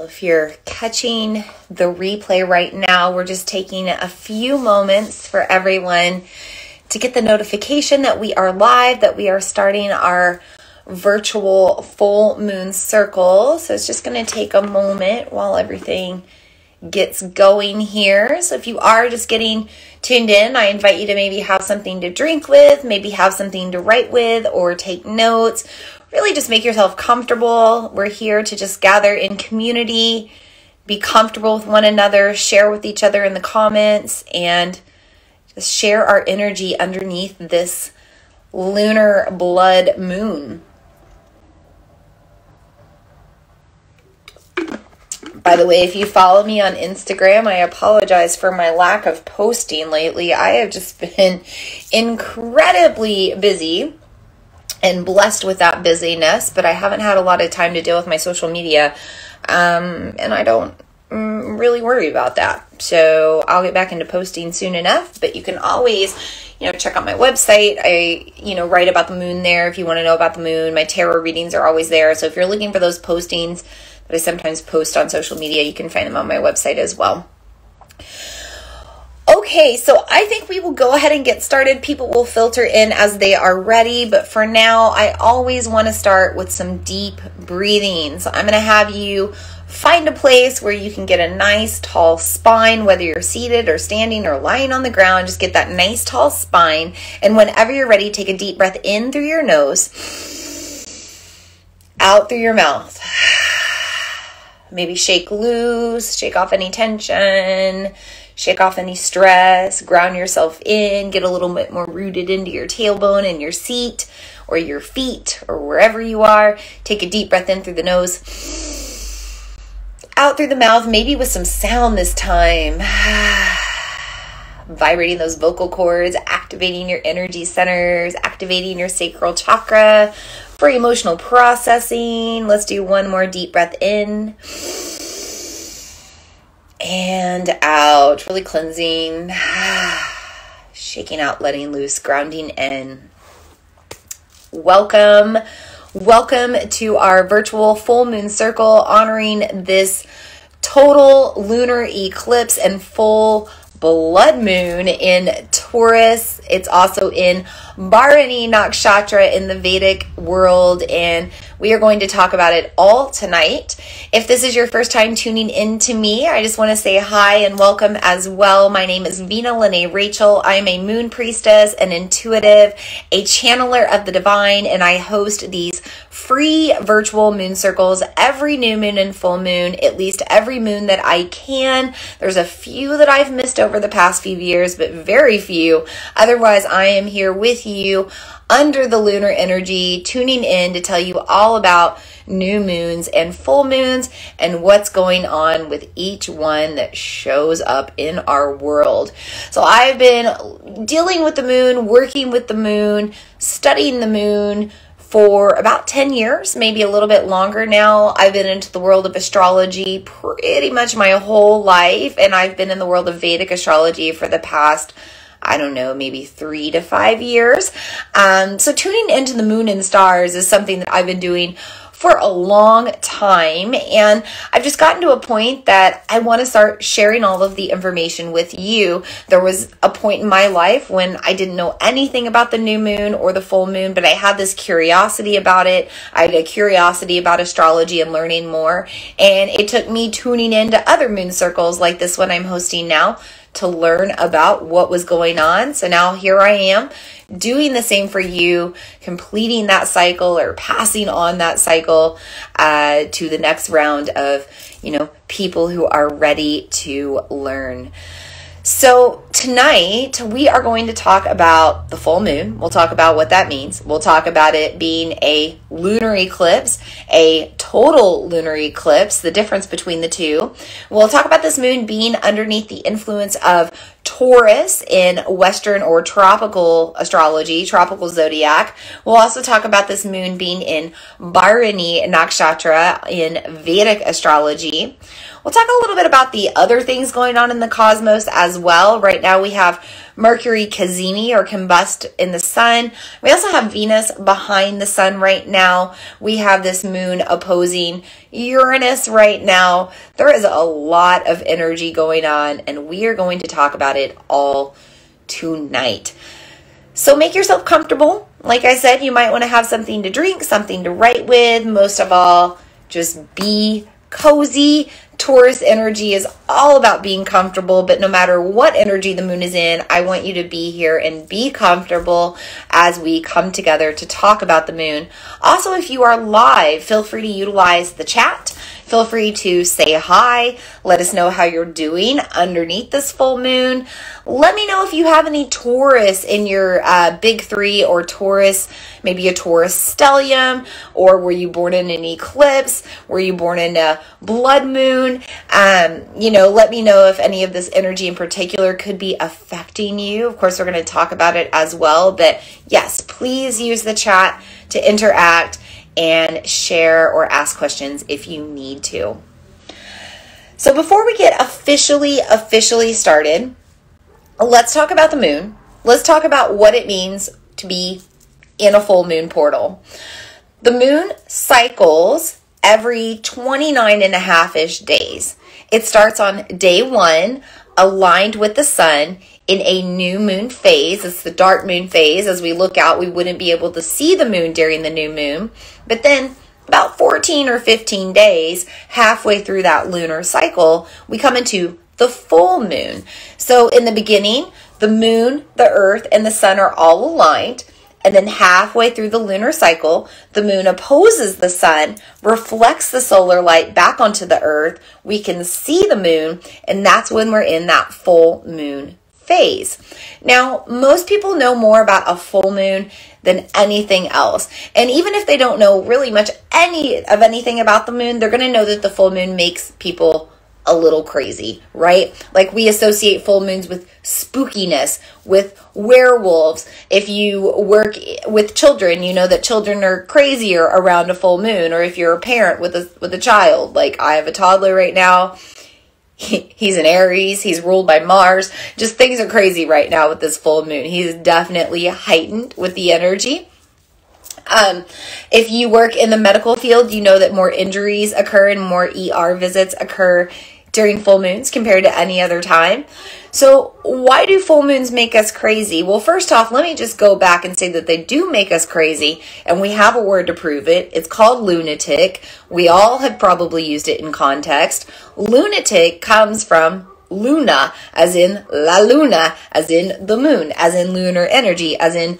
So if you're catching the replay right now, we're just taking a few moments for everyone to get the notification that we are live, that we are starting our virtual full moon circle. So it's just going to take a moment while everything gets going here. So if you are just getting tuned in, I invite you to maybe have something to drink with, maybe have something to write with or take notes. Really just make yourself comfortable. We're here to just gather in community, be comfortable with one another, share with each other in the comments, and just share our energy underneath this lunar blood moon. By the way, if you follow me on Instagram, I apologize for my lack of posting lately. I have just been incredibly busy and blessed with that busyness, but I haven't had a lot of time to deal with my social media, and I don't really worry about that. So I'll get back into posting soon enough, but you can always, check out my website. I, write about the moon there if you want to know about the moon. My tarot readings are always there. So if you're looking for those postings that I sometimes post on social media, you can find them on my website as well. Okay, so I think we will go ahead and get started. People will filter in as they are ready, but for now, I always want to start with some deep breathing. So I'm going to have you find a place where you can get a nice tall spine, whether you're seated or standing or lying on the ground. Just get that nice tall spine, and whenever you're ready, take a deep breath in through your nose, out through your mouth. Maybe shake loose, shake off any tension, shake off any stress, ground yourself in, get a little bit more rooted into your tailbone and your seat or your feet or wherever you are. Take a deep breath in through the nose, out through the mouth, maybe with some sound this time. Vibrating those vocal cords, activating your energy centers, activating your sacral chakra for emotional processing. Let's do one more deep breath in and out, really cleansing, shaking out, letting loose, grounding in. Welcome to our virtual full moon circle honoring this total lunar eclipse and full blood moon in Taurus. It's also in Bharani Nakshatra in the Vedic world, and we are going to talk about it all tonight. If this is your first time tuning in to me, I just want to say hi and welcome as well. My name is Vina Lene Rachel. I am a moon priestess, an intuitive, a channeler of the divine, and I host these free virtual moon circles every new moon and full moon, at least every moon that I can. There's a few that I've missed over the past few years, but very few. Otherwise, I am here with you under the lunar energy, tuning in to tell you all about new moons and full moons and what's going on with each one that shows up in our world. So I've been dealing with the moon, working with the moon, studying the moon for about 10 years, maybe a little bit longer now. I've been into the world of astrology pretty much my whole life, and I've been in the world of Vedic astrology for the past, I don't know, maybe 3 to 5 years. So tuning into the moon and stars is something that I've been doing for a long time, and I've just gotten to a point that I want to start sharing all of the information with you. There was a point in my life when I didn't know anything about the new moon or the full moon, but I had this curiosity about it. I had a curiosity about astrology and learning more, and it took me tuning into other moon circles like this one I'm hosting now to learn about what was going on. So now here I am doing the same for you, completing that cycle or passing on that cycle to the next round of, people who are ready to learn. So tonight we are going to talk about the full moon. We'll talk about what that means. We'll talk about it being a lunar eclipse, a total lunar eclipse, the difference between the two. We'll talk about this moon being underneath the influence of Taurus in Western or tropical astrology, tropical zodiac. We'll also talk about this moon being in Bharani Nakshatra in Vedic astrology. We'll talk a little bit about the other things going on in the cosmos as well. Right now we have Mercury cazimi or combust in the sun. We also have Venus behind the sun right now. We have this moon opposing Uranus right now. There is a lot of energy going on, and we are going to talk about it all tonight. So make yourself comfortable. Like I said, you might want to have something to drink, something to write with. Most of all, just be cozy. Taurus energy is all about being comfortable, but no matter what energy the moon is in, I want you to be here and be comfortable as we come together to talk about the moon. Also, if you are live, feel free to utilize the chat. Feel free to say hi. Let us know how you're doing underneath this full moon. Let me know if you have any Taurus in your big three, or Taurus, maybe a Taurus stellium, or were you born in an eclipse? Were you born in a blood moon? Let me know if any of this energy in particular could be affecting you. Of course, we're going to talk about it as well. But yes, please use the chat to interact and share or ask questions if you need to. So before we get officially started, let's talk about the moon. Let's talk about what it means to be in a full moon portal. The moon cycles every 29 and a half-ish days. It starts on day 1, aligned with the sun in a new moon phase. It's the dark moon phase. As we look out, we wouldn't be able to see the moon during the new moon. But then about 14 or 15 days, halfway through that lunar cycle, we come into the full moon. So in the beginning, the moon, the earth, and the sun are all aligned. And then halfway through the lunar cycle, the moon opposes the sun, reflects the solar light back onto the earth. We can see the moon, and that's when we're in that full moon phase. Now, most people know more about a full moon than anything else. And even if they don't know really much anything about the moon, they're going to know that the full moon makes people a little crazy, right? Like we associate full moons with spookiness, with werewolves. If you work with children, you know that children are crazier around a full moon. Or if you're a parent with a child, like I have a toddler right now. He's an Aries. He's ruled by Mars. Just things are crazy right now with this full moon. He's definitely heightened with the energy. If you work in the medical field, you know that more injuries occur and more ER visits occur during full moons compared to any other time. So why do full moons make us crazy? Well, first off, let me just go back and say that they do make us crazy, and we have a word to prove it. It's called lunatic. We all have probably used it in context. Lunatic comes from luna, as in la luna, as in the moon, as in lunar energy, as in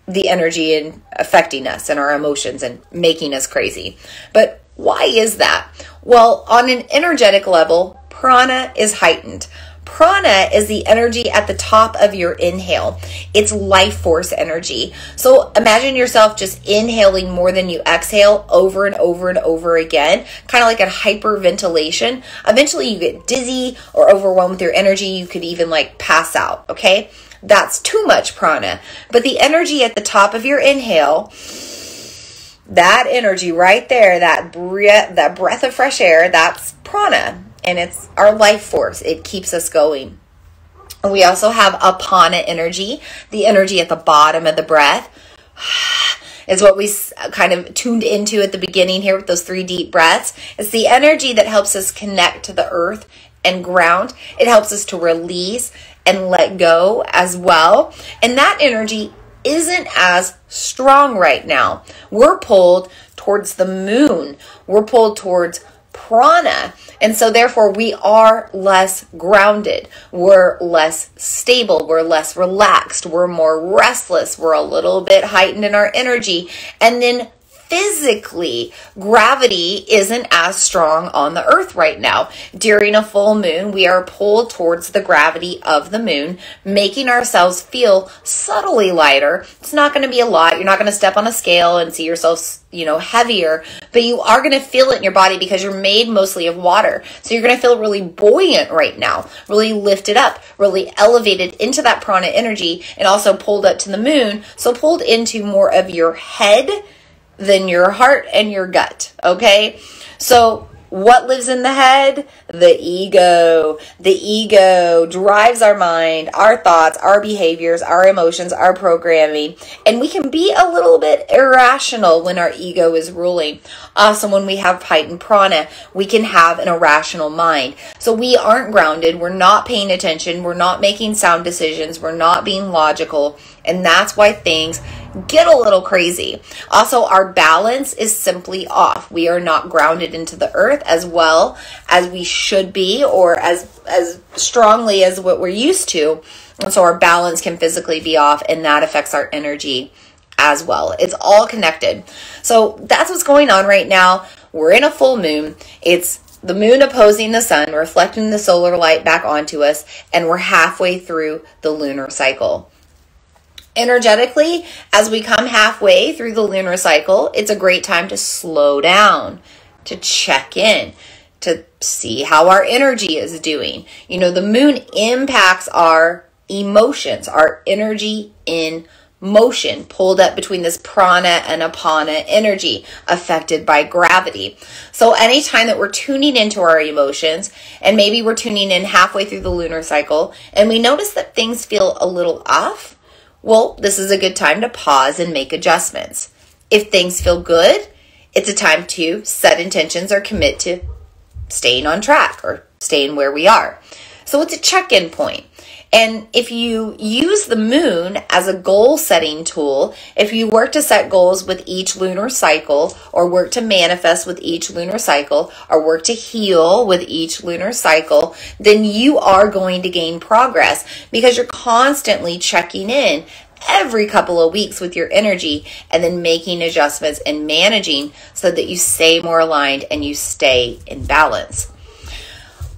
the energy in affecting us and our emotions and making us crazy. But why is that? Well, on an energetic level, prana is heightened. Prana is the energy at the top of your inhale. It's life force energy. So imagine yourself just inhaling more than you exhale over and over and over again, kind of like a hyperventilation. Eventually you get dizzy or overwhelmed with your energy. You could even like pass out, okay? That's too much prana. But the energy at the top of your inhale, that energy right there, that breath of fresh air, that's prana. And it's our life force. It keeps us going. And we also have apana energy, the energy at the bottom of the breath. Is what we kind of tuned into at the beginning here with those 3 deep breaths. It's the energy that helps us connect to the earth and ground. It helps us to release and let go as well. And that energy isn't as strong right now. We're pulled towards the moon. We're pulled towards prana. And so therefore we are less grounded. We're less stable. We're less relaxed. We're more restless. We're a little bit heightened in our energy. And then physically, gravity isn't as strong on the earth right now. During a full moon, we are pulled towards the gravity of the moon, making ourselves feel subtly lighter. It's not going to be a lot. You're not going to step on a scale and see yourself, heavier, but you are going to feel it in your body because you're made mostly of water. So you're going to feel really buoyant right now, really lifted up, really elevated into that prana energy, and also pulled up to the moon. So pulled into more of your head than your heart and your gut, okay? So What lives in the head? The ego. The ego drives our mind, our thoughts, our behaviors, our emotions, our programming. And we can be a little bit irrational when our ego is ruling. Also, when we have heightened prana, we can have an irrational mind. So we aren't grounded. We're not paying attention. We're not making sound decisions. We're not being logical. And that's why things get a little crazy. Also, our balance is simply off. We are not grounded into the earth as well as we should be, or as strongly as what we're used to. And so our balance can physically be off, and that affects our energy as well. It's all connected. So that's what's going on right now. We're in a full moon. It's the moon opposing the sun, reflecting the solar light back onto us, and we're halfway through the lunar cycle. Energetically, as we come halfway through the lunar cycle, it's a great time to slow down, to check in, to see how our energy is doing. You know, the moon impacts our emotions, our energy in motion, pulled up between this prana and apana energy, affected by gravity. So anytime that we're tuning into our emotions, and maybe we're tuning in halfway through the lunar cycle, and we notice that things feel a little off, well, this is a good time to pause and make adjustments. If things feel good, it's a time to set intentions or commit to staying on track or staying where we are. So it's a check-in point. And if you use the moon as a goal-setting tool, if you work to set goals with each lunar cycle, or work to manifest with each lunar cycle, or work to heal with each lunar cycle, then you are going to gain progress because you're constantly checking in every couple of weeks with your energy and then making adjustments and managing so that you stay more aligned and you stay in balance.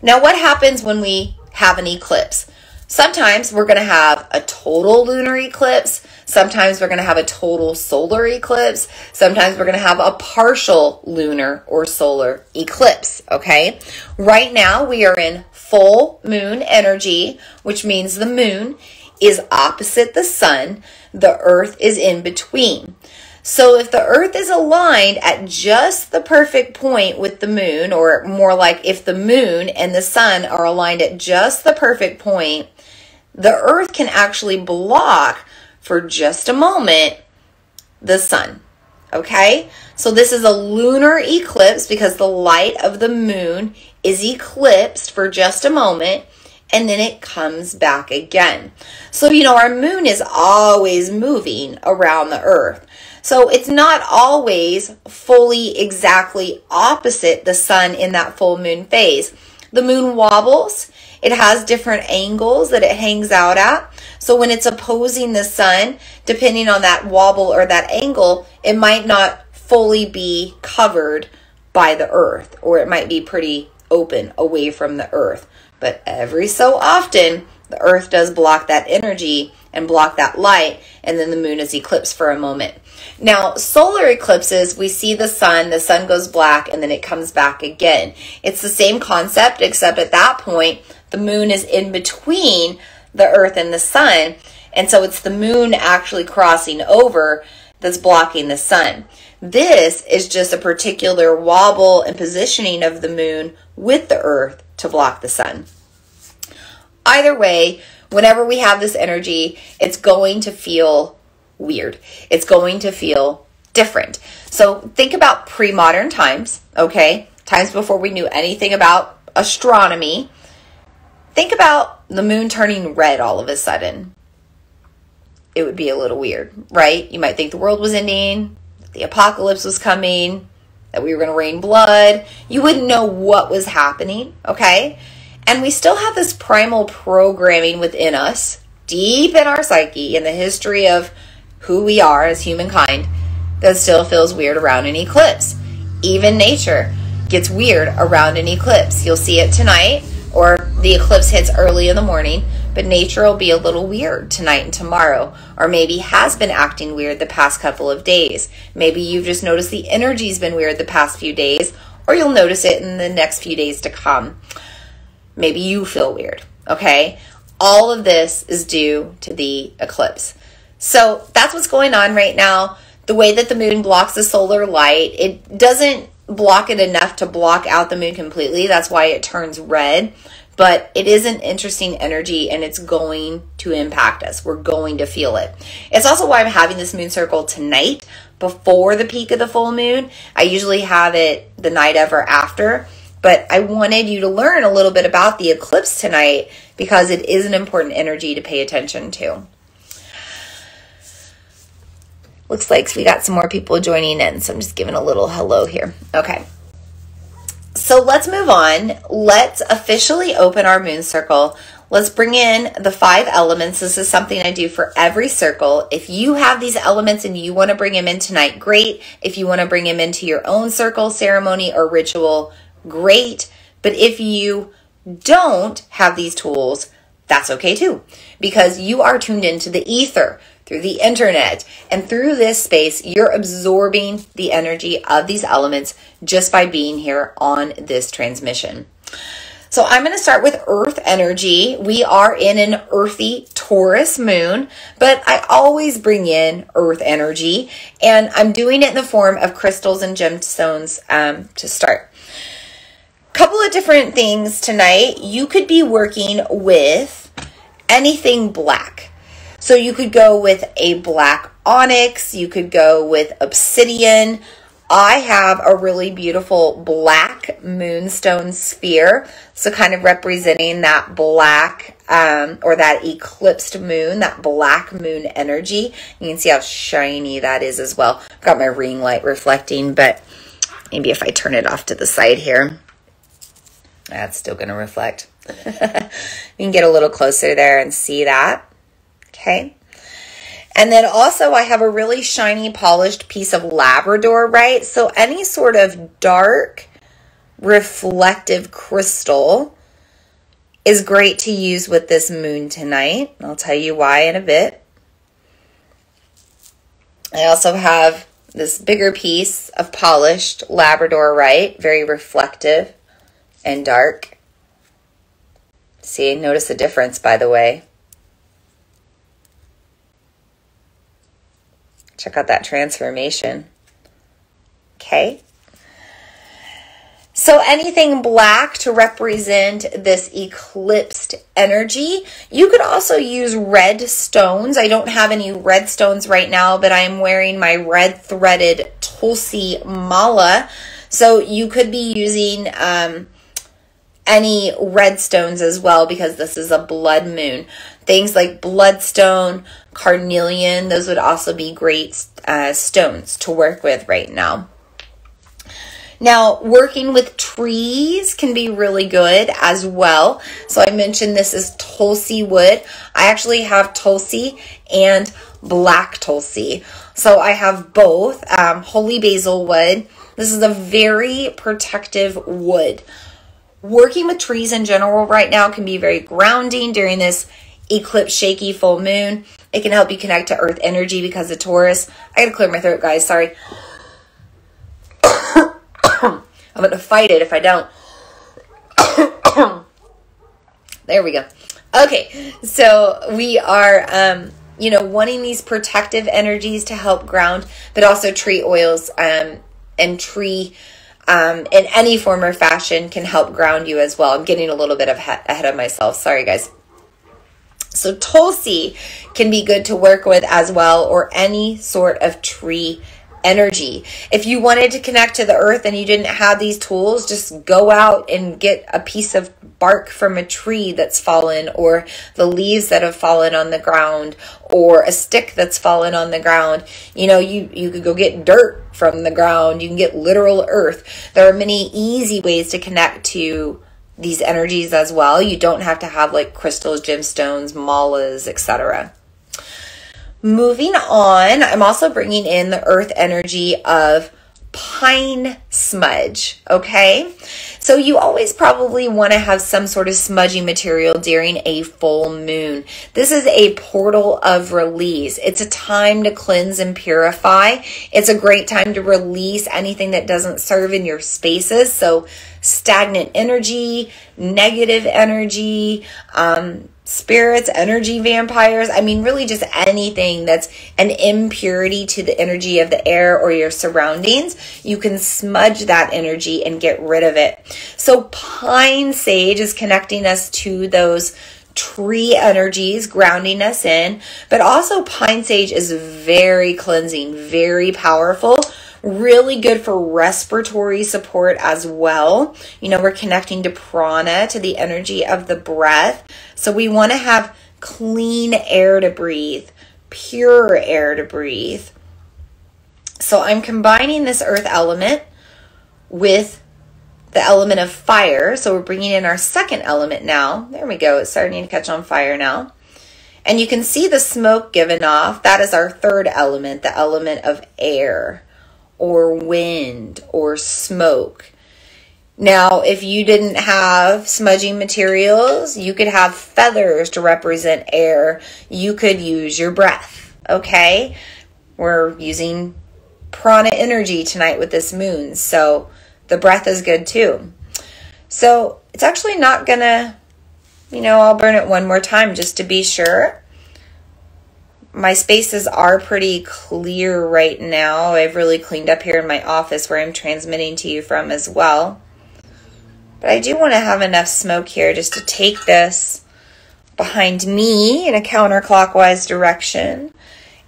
Now, what happens when we have an eclipse? Sometimes we're going to have a total lunar eclipse. Sometimes we're going to have a total solar eclipse. Sometimes we're going to have a partial lunar or solar eclipse, okay? Right now we are in full moon energy, which means the moon is opposite the sun. The earth is in between. So if the earth is aligned at just the perfect point with the moon, or more like if the moon and the sun are aligned at just the perfect point, the earth can actually block for just a moment the sun. Okay? So this is a lunar eclipse because the light of the moon is eclipsed for just a moment, and then it comes back again. So, you know, our moon is always moving around the earth. So it's not always fully exactly opposite the sun in that full moon phase. The moon wobbles. It has different angles that it hangs out at. So when it's opposing the sun, depending on that wobble or that angle, it might not fully be covered by the earth, or it might be pretty open away from the earth. But every so often, the earth does block that energy and block that light, and then the moon is eclipsed for a moment. Now, solar eclipses, we see the sun goes black, and then it comes back again. It's the same concept, except at that point, the moon is in between the earth and the sun, and so it's the moon actually crossing over that's blocking the sun. This is just a particular wobble and positioning of the moon with the earth to block the sun. Either way, whenever we have this energy, it's going to feel weird. It's going to feel different. So think about pre-modern times, okay? Times before we knew anything about astronomy. Think about the moon turning red all of a sudden. It would be a little weird, right? You might think the world was ending, the apocalypse was coming, that we were going to rain blood. You wouldn't know what was happening, okay? And we still have this primal programming within us, deep in our psyche, in the history of who we are as humankind, that still feels weird around an eclipse. Even nature gets weird around an eclipse. You'll see it tonight, or the eclipse hits early in the morning, but nature will be a little weird tonight and tomorrow, or maybe has been acting weird the past couple of days. Maybe you've just noticed the energy's been weird the past few days, or you'll notice it in the next few days to come. Maybe you feel weird, okay? All of this is due to the eclipse. So that's what's going on right now. The way that the moon blocks the solar light, it doesn't block it enough to block out the moon completely. That's why it turns red. But it is an interesting energy, and it's going to impact us. We're going to feel it. It's also why I'm having this moon circle tonight before the peak of the full moon. I usually have it the night of or after, but I wanted you to learn a little bit about the eclipse tonight because it is an important energy to pay attention to. Looks like we got some more people joining in, so I'm just giving a little hello here. Okay. So let's move on. Let's officially open our moon circle. Let's bring in the 5 elements. This is something I do for every circle. If you have these elements and you want to bring them in tonight, great. If you want to bring them into your own circle, ceremony, or ritual, great. But if you don't have these tools, that's okay too, because you are tuned into the ether, through the internet, and through this space, you're absorbing the energy of these elements just by being here on this transmission. So I'm going to start with earth energy. We are in an earthy Taurus moon, but I always bring in earth energy, and I'm doing it in the form of crystals and gemstones to start. Couple of different things tonight. You could be working with anything black. So you could go with a black onyx, you could go with obsidian. I have a really beautiful black moonstone sphere, so kind of representing that black or that eclipsed moon, that black moon energy. You can see how shiny that is as well. I've got my ring light reflecting, but maybe if I turn it off to the side here, that's still going to reflect. You can get a little closer there and see that. Okay. And then also I have a really shiny polished piece of labradorite. So any sort of dark reflective crystal is great to use with this moon tonight. I'll tell you why in a bit. I also have this bigger piece of polished labradorite, very reflective and dark. See, notice the difference, by the way. Check out that transformation. Okay. So anything black to represent this eclipsed energy. You could also use red stones. I don't have any red stones right now, but I'm wearing my red threaded Tulsi mala. So you could be using any red stones as well, because this is a blood moon. Things like bloodstone, carnelian, those would also be great stones to work with right now. Now, working with trees can be really good as well. So I mentioned this is Tulsi wood. I actually have Tulsi and black Tulsi. So I have both holy basil wood. This is a very protective wood. Working with trees in general right now can be very grounding during this eclipse shaky full moon. It can help you connect to earth energy because of Taurus. I gotta clear my throat, guys. Sorry. I'm going to fight it if I don't. There we go. Okay, so we are, wanting these protective energies to help ground, but also tree oils and tree in any form or fashion can help ground you as well. I'm getting a little bit ahead of myself. Sorry, guys. So Tulsi can be good to work with as well, or any sort of tree energy. If you wanted to connect to the earth and you didn't have these tools, just go out and get a piece of bark from a tree that's fallen, or the leaves that have fallen on the ground, or a stick that's fallen on the ground. You could go get dirt from the ground. You can get literal earth. There are many easy ways to connect to these energies as well. You don't have to have like crystals, gemstones, malas, etc. Moving on, I'm also bringing in the earth energy of pine smudge, okay? So you always probably want to have some sort of smudgy material during a full moon. This is a portal of release. It's a time to cleanse and purify. It's a great time to release anything that doesn't serve in your spaces. So stagnant energy, negative energy, spirits, energy vampires. I mean, really just anything that's an impurity to the energy of the air or your surroundings. You can smudge that energy and get rid of it. So pine sage is connecting us to those tree energies, grounding us in, but also pine sage is very cleansing, very powerful, really good for respiratory support as well. You know, we're connecting to prana, to the energy of the breath. So we want to have clean air to breathe, pure air to breathe. So I'm combining this earth element with the element of fire. So we're bringing in our second element now. There we go. It's starting to catch on fire now. And you can see the smoke given off. That is our third element, the element of air or wind or smoke. Now, if you didn't have smudging materials, you could have feathers to represent air. You could use your breath, okay? We're using prana energy tonight with this moon, so the breath is good too. So it's actually not gonna, I'll burn it one more time just to be sure. My spaces are pretty clear right now. I've really cleaned up here in my office where I'm transmitting to you from as well. But I do want to have enough smoke here just to take this behind me in a counterclockwise direction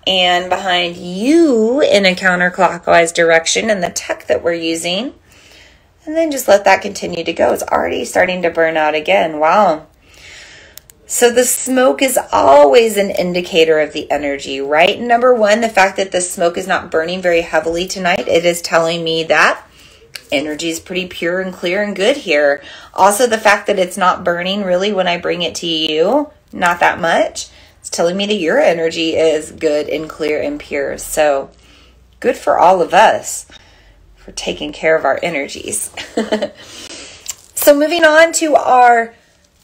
and behind you in a counterclockwise direction in the tech that we're using. And then just let that continue to go. It's already starting to burn out again. Wow. So the smoke is always an indicator of the energy, right? Number one, the fact that the smoke is not burning very heavily tonight, it is telling me that energy is pretty pure and clear and good here. Also, the fact that it's not burning really when I bring it to you, not that much, it's telling me that your energy is good and clear and pure. So good for all of us for taking care of our energies. So moving on to our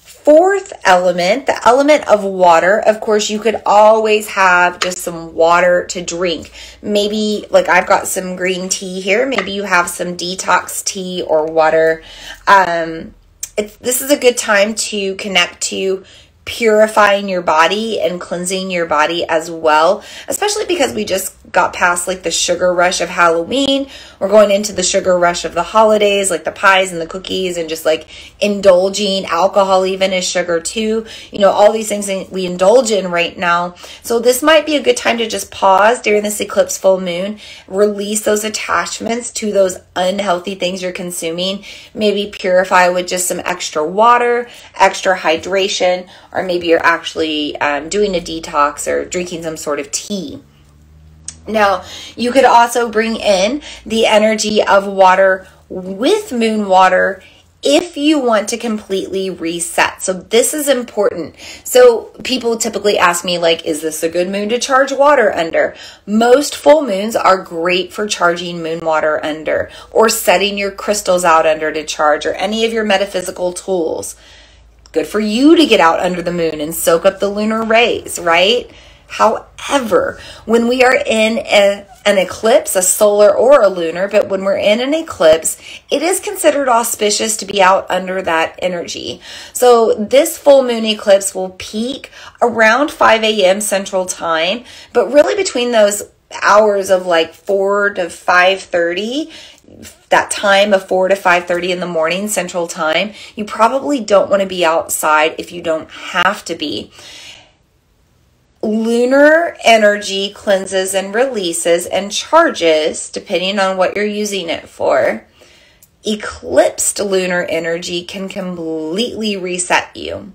fourth element, the element of water. Of course, you could always have just some water to drink. Maybe, like I've got some green tea here. Maybe you have some detox tea or water. This is a good time to connect to purifying your body and cleansing your body as well, especially because we just got past like the sugar rush of Halloween. We're going into the sugar rush of the holidays, like the pies and the cookies, and just like indulging. Alcohol even is sugar too. All these things that we indulge in right now. So this might be a good time to just pause during this eclipse full moon, release those attachments to those unhealthy things you're consuming, maybe purify with just some extra water, extra hydration, or maybe you're actually doing a detox or drinking some sort of tea. Now, you could also bring in the energy of water with moon water if you want to completely reset. So this is important. So people typically ask me, like, is this a good moon to charge water under? Most full moons are great for charging moon water under, or setting your crystals out under to charge, or any of your metaphysical tools. Good for you to get out under the moon and soak up the lunar rays, right? However, when we are in an eclipse, a solar or a lunar, but when we're in an eclipse, it is considered auspicious to be out under that energy. So this full moon eclipse will peak around 5 a.m. Central Time, but really between those hours of like 4 to 5:30, that time of 4 to 5:30 in the morning Central Time, you probably don't want to be outside if you don't have to be. Lunar energy cleanses and releases and charges depending on what you're using it for. Eclipsed lunar energy can completely reset you.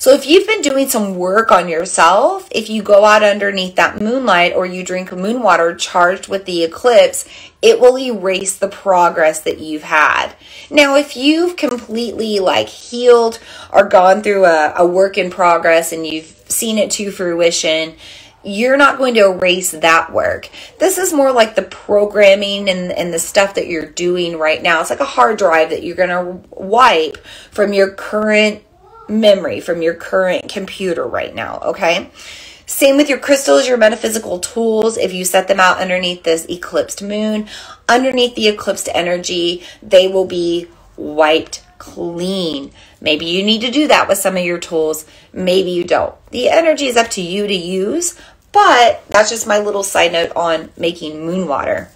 So if you've been doing some work on yourself, if you go out underneath that moonlight or you drink moon water charged with the eclipse, it will erase the progress that you've had. Now, if you've completely healed or gone through a work in progress and you've seen it to fruition, you're not going to erase that work. This is more like the programming and the stuff that you're doing right now. It's like a hard drive that you're going to wipe from your current memory, from your current computer right now, okay? Same with your crystals, your metaphysical tools. If you set them out underneath this eclipsed moon, underneath the eclipsed energy, they will be wiped clean. Maybe you need to do that with some of your tools. Maybe you don't. The energy is up to you to use, but that's just my little side note on making moon water.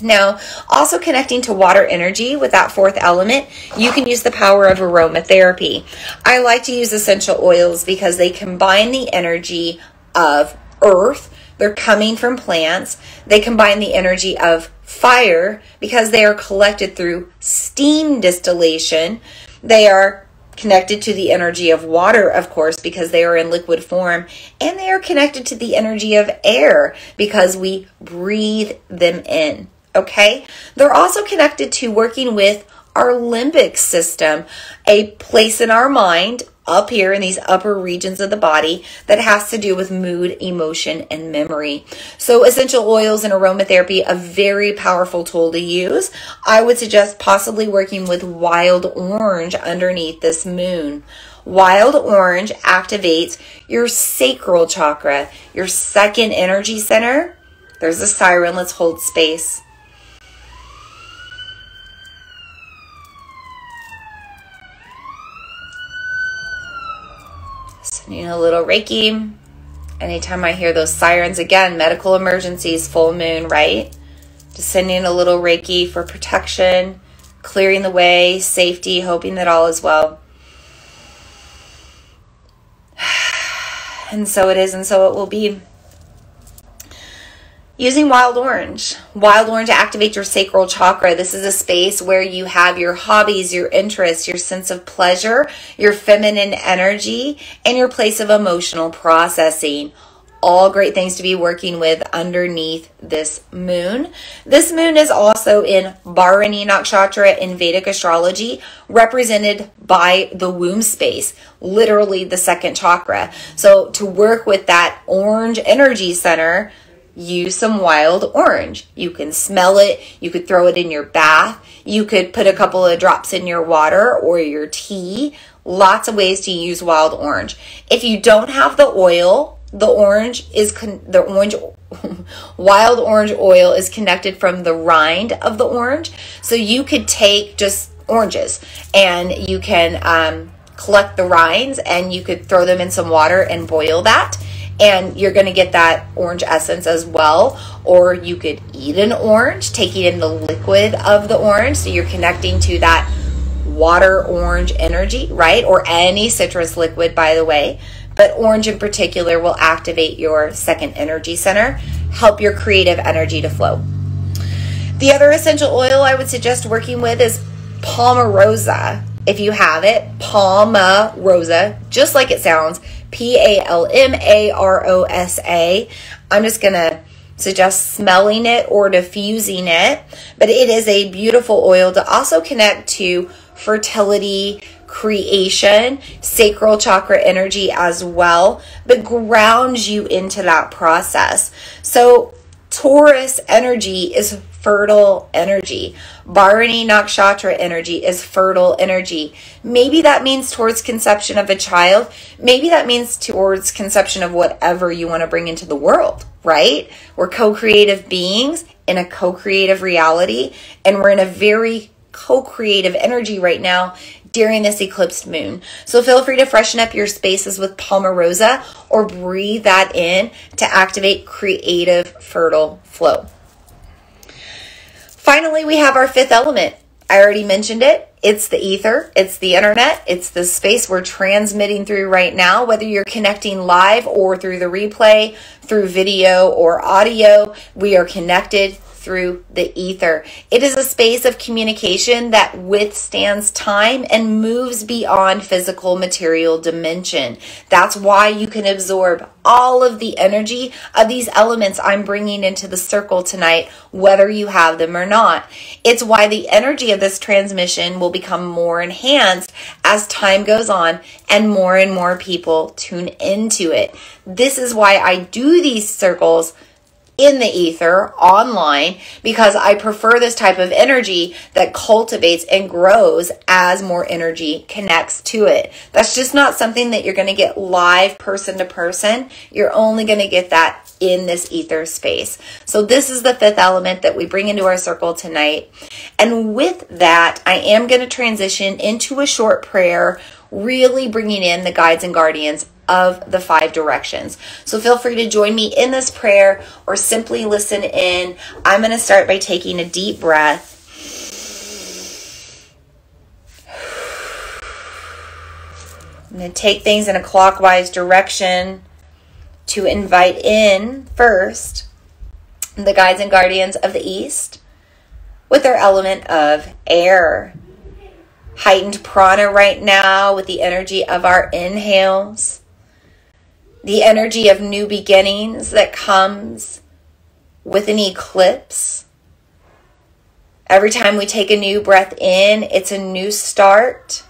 Now, also connecting to water energy with that fourth element, you can use the power of aromatherapy. I like to use essential oils because they combine the energy of earth. They're coming from plants. They combine the energy of fire because they are collected through steam distillation. They are connected to the energy of water, of course, because they are in liquid form. And they are connected to the energy of air because we breathe them in. Okay? They're also connected to working with our limbic system, a place in our mind up here in these upper regions of the body that has to do with mood, emotion, and memory. So essential oils and aromatherapy, a very powerful tool to use. I would suggest possibly working with wild orange underneath this moon. Wild orange activates your sacral chakra, your second energy center. There's a siren. Let's hold space. Sending a little Reiki. Anytime I hear those sirens, again, medical emergencies, full moon, right? Just sending a little Reiki for protection, clearing the way, safety, hoping that all is well. And so it is, and so it will be. Using wild orange. Wild orange activates your sacral chakra. This is a space where you have your hobbies, your interests, your sense of pleasure, your feminine energy, and your place of emotional processing. All great things to be working with underneath this moon. This moon is also in Bharani Nakshatra in Vedic astrology, represented by the womb space, literally the second chakra. So to work with that orange energy center, use some wild orange. You can smell it. You could throw it in your bath. You could put a couple of drops in your water or your tea. Lots of ways to use wild orange. If you don't have the oil, wild orange oil is connected from the rind of the orange. So you could take just oranges and you can collect the rinds and you could throw them in some water and boil that. And you're going to get that orange essence as well. Or you could eat an orange, taking in the liquid of the orange. So you're connecting to that water orange energy, right? Or any citrus liquid, by the way. But orange in particular will activate your second energy center, help your creative energy to flow. The other essential oil I would suggest working with is Palmarosa. If you have it, Palmarosa, just like it sounds, Palmarosa. I'm just going to suggest smelling it or diffusing it, but it is a beautiful oil to also connect to fertility, creation, sacral chakra energy as well, but grounds you into that process. So Taurus energy is fertile energy. Bharani Nakshatra energy is fertile energy. Maybe that means towards conception of a child. Maybe that means towards conception of whatever you want to bring into the world, right? We're co-creative beings in a co-creative reality, and we're in a very co-creative energy right now during this eclipsed moon. So feel free to freshen up your spaces with Palmarosa or breathe that in to activate creative, fertile flow. Finally, we have our fifth element. I already mentioned it. It's the ether. It's the internet. It's the space we're transmitting through right now, whether you're connecting live or through the replay, through video or audio. We are connected through the ether. It is a space of communication that withstands time and moves beyond physical material dimension. That's why you can absorb all of the energy of these elements I'm bringing into the circle tonight, whether you have them or not. It's why the energy of this transmission will become more enhanced as time goes on and more people tune into it. This is why I do these circles in the ether online, because I prefer this type of energy that cultivates and grows as more energy connects to it. That's just not something that you're going to get live person to person. You're only going to get that in this ether space. So this is the fifth element that we bring into our circle tonight. And with that, I am going to transition into a short prayer, really bringing in the guides and guardians of the 5 directions. So feel free to join me in this prayer or simply listen in. I'm going to start by taking a deep breath. I'm going to take things in a clockwise direction to invite in first the guides and guardians of the East with their element of air. Heightened prana right now with the energy of our inhales. The energy of new beginnings that comes with an eclipse. Every time we take a new breath in, it's a new start.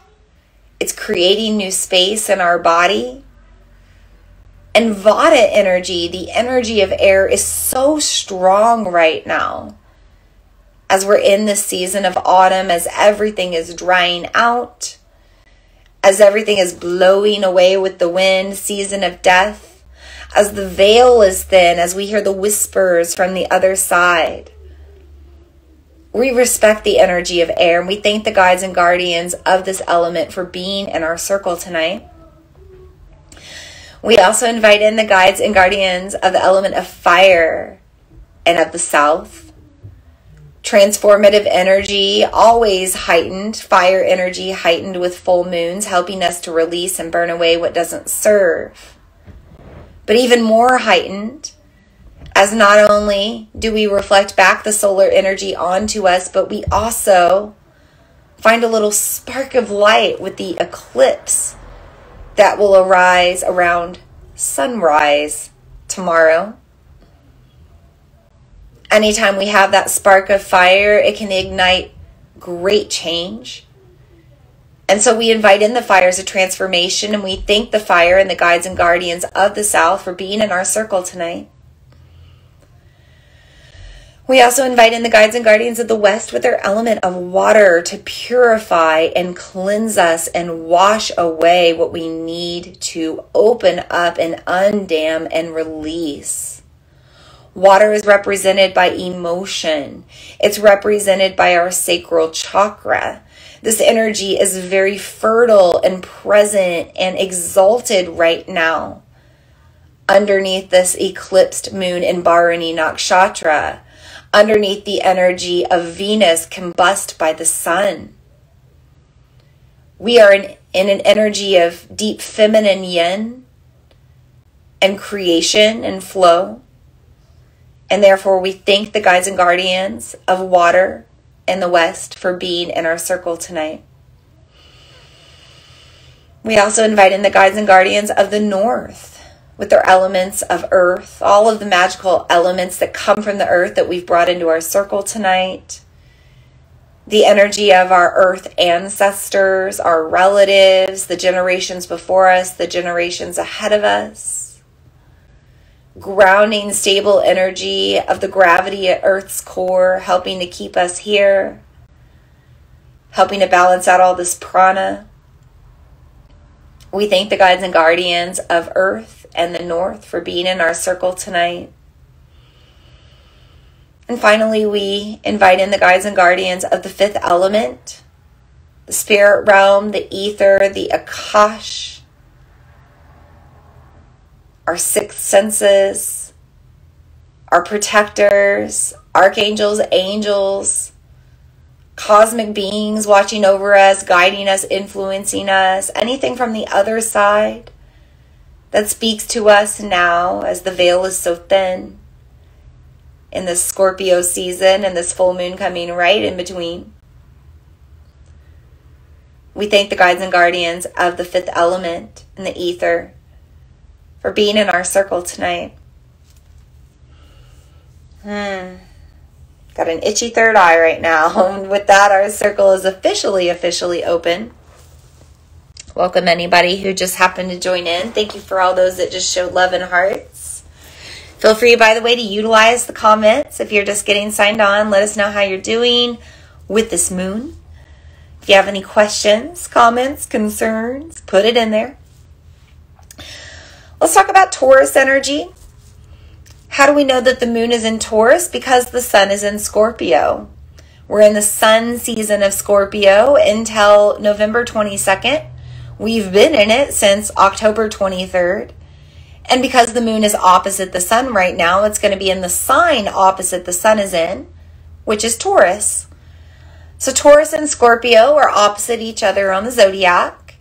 It's creating new space in our body. And Vata energy, the energy of air, is so strong right now. As we're in the season of autumn, as everything is drying out, as everything is blowing away with the wind, season of death, as the veil is thin, as we hear the whispers from the other side. We respect the energy of air, and we thank the guides and guardians of this element for being in our circle tonight. We also invite in the guides and guardians of the element of fire and of the south. Transformative energy, always heightened. Fire energy heightened with full moons, helping us to release and burn away what doesn't serve. But even more heightened, as not only do we reflect back the solar energy onto us, but we also find a little spark of light with the eclipse that will arise around sunrise tomorrow. Anytime we have that spark of fire, it can ignite great change. And so we invite in the fires of transformation, and we thank the fire and the guides and guardians of the South for being in our circle tonight. We also invite in the guides and guardians of the West with their element of water to purify and cleanse us and wash away what we need to open up and undam and release. Water is represented by emotion. It's represented by our sacral chakra. This energy is very fertile and present and exalted right now. Underneath this eclipsed moon in Bharani Nakshatra, underneath the energy of Venus combust by the sun. We are in an energy of deep feminine yin and creation and flow. And therefore, we thank the guides and guardians of water in the West for being in our circle tonight. We also invite in the guides and guardians of the North with their elements of earth, all of the magical elements that come from the earth that we've brought into our circle tonight. The energy of our earth ancestors, our relatives, the generations before us, the generations ahead of us. Grounding, stable energy of the gravity at Earth's core, helping to keep us here, helping to balance out all this prana. We thank the guides and guardians of Earth and the North for being in our circle tonight. And finally, we invite in the guides and guardians of the fifth element, the spirit realm, the ether, the Akash, our sixth senses, our protectors, archangels, angels, cosmic beings watching over us, guiding us, influencing us, anything from the other side that speaks to us now as the veil is so thin in this Scorpio season and this full moon coming right in between. We thank the guides and guardians of the fifth element and the ether for being in our circle tonight. Got an itchy third eye right now. And with that, our circle is officially open. Welcome anybody who just happened to join in. Thank you for all those that just showed love and hearts. Feel free, by the way, to utilize the comments. If you're just getting signed on, let us know how you're doing with this moon. If you have any questions, comments, concerns, put it in there. Let's talk about Taurus energy. How do we know that the moon is in Taurus? Because the sun is in Scorpio. We're in the sun season of Scorpio until November 22nd. We've been in it since October 23rd. And because the moon is opposite the sun right now, it's going to be in the sign opposite the sun is in, which is Taurus. So Taurus and Scorpio are opposite each other on the zodiac.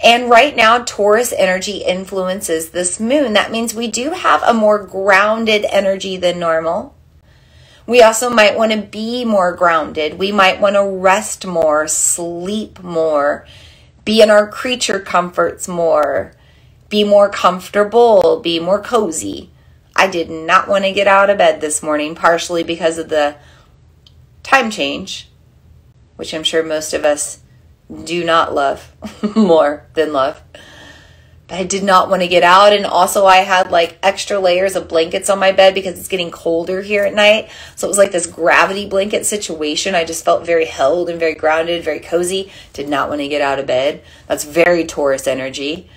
And right now, Taurus energy influences this moon. That means we do have a more grounded energy than normal. We also might want to be more grounded. We might want to rest more, sleep more, be in our creature comforts more, be more comfortable, be more cozy. I did not want to get out of bed this morning, partially because of the time change, which I'm sure most of us do not love more than love. But I did not want to get out. And also I had like extra layers of blankets on my bed because it's getting colder here at night. So it was like this gravity blanket situation. I just felt very held and very grounded, very cozy. Did not want to get out of bed. That's very Taurus energy.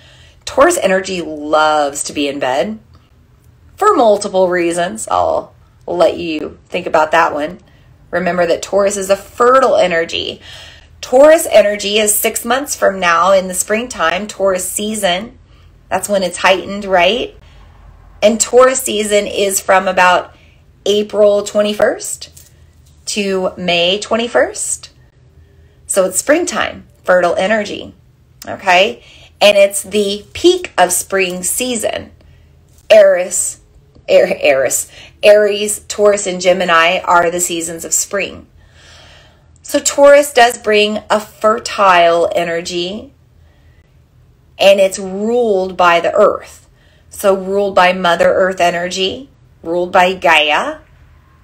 Taurus energy loves to be in bed for multiple reasons. I'll let you think about that one. Remember that Taurus is a fertile energy. Taurus energy is 6 months from now in the springtime, Taurus season. That's when it's heightened, right? And Taurus season is from about April 21st to May 21st. So it's springtime, fertile energy, okay? And it's the peak of spring season. Aries, Taurus, and Gemini are the seasons of spring. So Taurus does bring a fertile energy, and it's ruled by the earth. So ruled by Mother Earth energy, ruled by Gaia.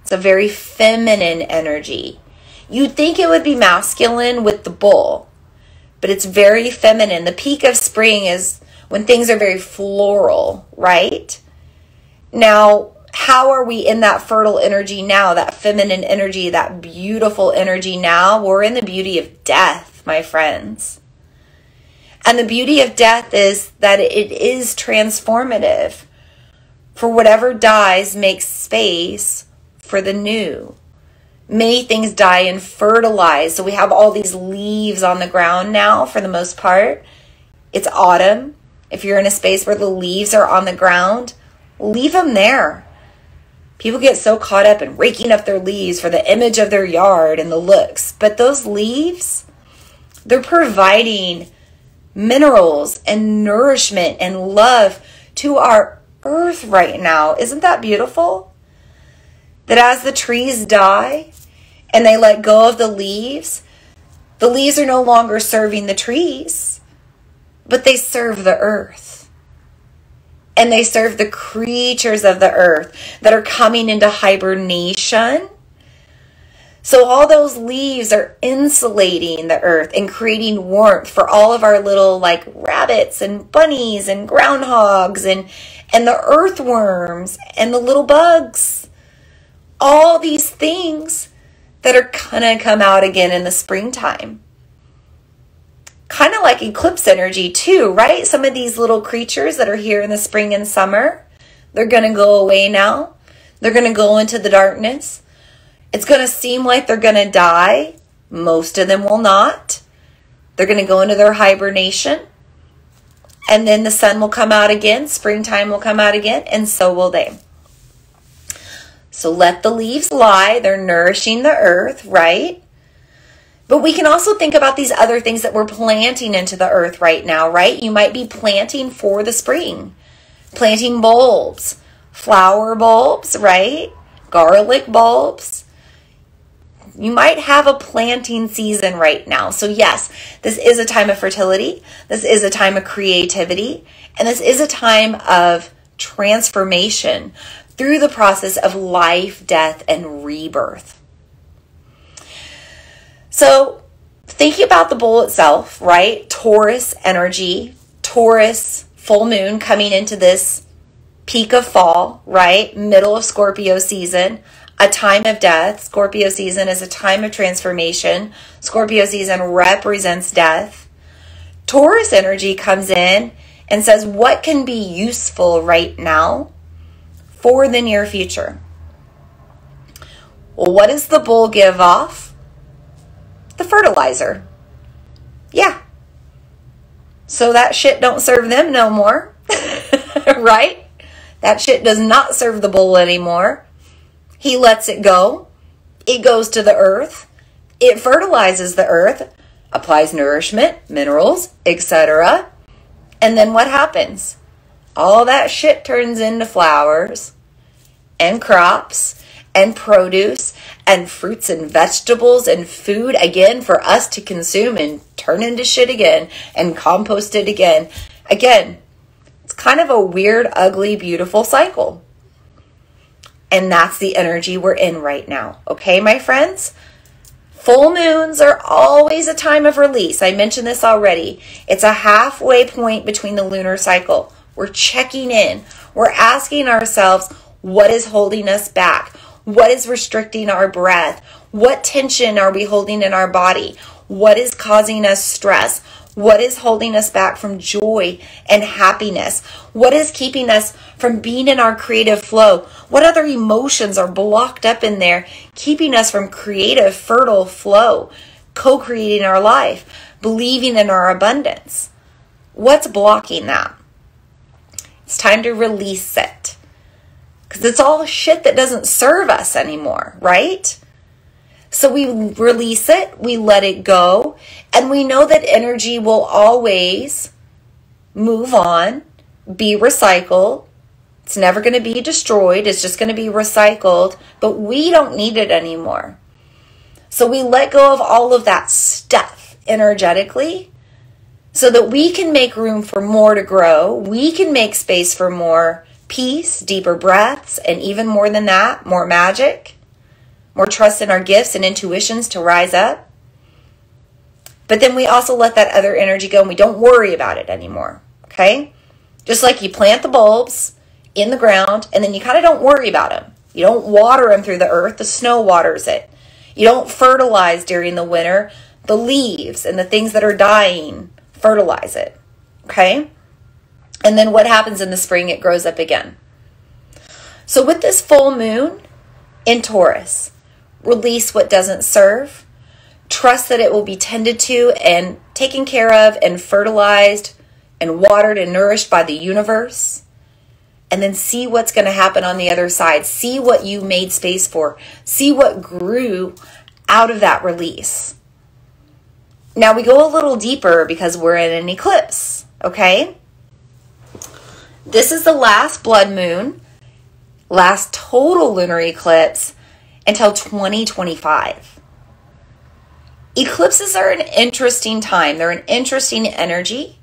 It's a very feminine energy. You'd think it would be masculine with the bull, but it's very feminine. The peak of spring is when things are very floral, right? Now, how are we in that fertile energy now, that feminine energy, that beautiful energy now? We're in the beauty of death, my friends. And the beauty of death is that it is transformative. For whatever dies makes space for the new. Many things die and fertilize. So we have all these leaves on the ground now for the most part. It's autumn. If you're in a space where the leaves are on the ground, leave them there. People get so caught up in raking up their leaves for the image of their yard and the looks. But those leaves, they're providing minerals and nourishment and love to our earth right now. Isn't that beautiful? That as the trees die and they let go of the leaves are no longer serving the trees, but they serve the earth. And they serve the creatures of the earth that are coming into hibernation. So all those leaves are insulating the earth and creating warmth for all of our little like rabbits and bunnies and groundhogs and the earthworms and the little bugs. All these things that are gonna come out again in the springtime. Kind of like eclipse energy too, right? Some of these little creatures that are here in the spring and summer, they're going to go away now. They're going to go into the darkness. It's going to seem like they're going to die. Most of them will not. They're going to go into their hibernation. And then the sun will come out again. Springtime will come out again. And so will they. So let the leaves lie. They're nourishing the earth, right? But we can also think about these other things that we're planting into the earth right now, right? You might be planting for the spring. Planting bulbs, flower bulbs, right? Garlic bulbs. You might have a planting season right now. So yes, this is a time of fertility. This is a time of creativity. And this is a time of transformation through the process of life, death, and rebirth. So thinking about the bull itself, right? Taurus energy, Taurus full moon coming into this peak of fall, right? Middle of Scorpio season, a time of death. Scorpio season is a time of transformation. Scorpio season represents death. Taurus energy comes in and says, what can be useful right now for the near future? Well, what does the bull give off? The fertilizer. Yeah. So that shit don't serve them no more, right? That shit does not serve the bull anymore. He lets it go. It goes to the earth. It fertilizes the earth, applies nourishment, minerals, etc. And then what happens? All that shit turns into flowers and crops and produce and fruits and vegetables and food again for us to consume and turn into shit again and compost it again. Again, it's kind of a weird, ugly, beautiful cycle. And that's the energy we're in right now. Okay, my friends? Full moons are always a time of release. I mentioned this already. It's a halfway point between the lunar cycle. We're checking in. We're asking ourselves, what is holding us back? What is restricting our breath? What tension are we holding in our body? What is causing us stress? What is holding us back from joy and happiness? What is keeping us from being in our creative flow? What other emotions are blocked up in there, keeping us from creative, fertile flow, co-creating our life, believing in our abundance? What's blocking that? It's time to release it. Because it's all shit that doesn't serve us anymore, right? So we release it, we let it go, and we know that energy will always move on, be recycled. It's never going to be destroyed. It's just going to be recycled, but we don't need it anymore. So we let go of all of that stuff energetically so that we can make room for more to grow. We can make space for more peace, deeper breaths, and even more than that, more magic, more trust in our gifts and intuitions to rise up. But then we also let that other energy go and we don't worry about it anymore, okay? Just like you plant the bulbs in the ground and then you kind of don't worry about them. You don't water them through the earth, the snow waters it. You don't fertilize during the winter. The leaves and the things that are dying fertilize it, okay? And then what happens in the spring? It grows up again. So with this full moon in Taurus, release what doesn't serve. Trust that it will be tended to and taken care of and fertilized and watered and nourished by the universe. And then see what's going to happen on the other side. See what you made space for. See what grew out of that release. Now we go a little deeper because we're in an eclipse, okay? This is the last blood moon, last total lunar eclipse until 2025. Eclipses are an interesting time. They're an interesting energy.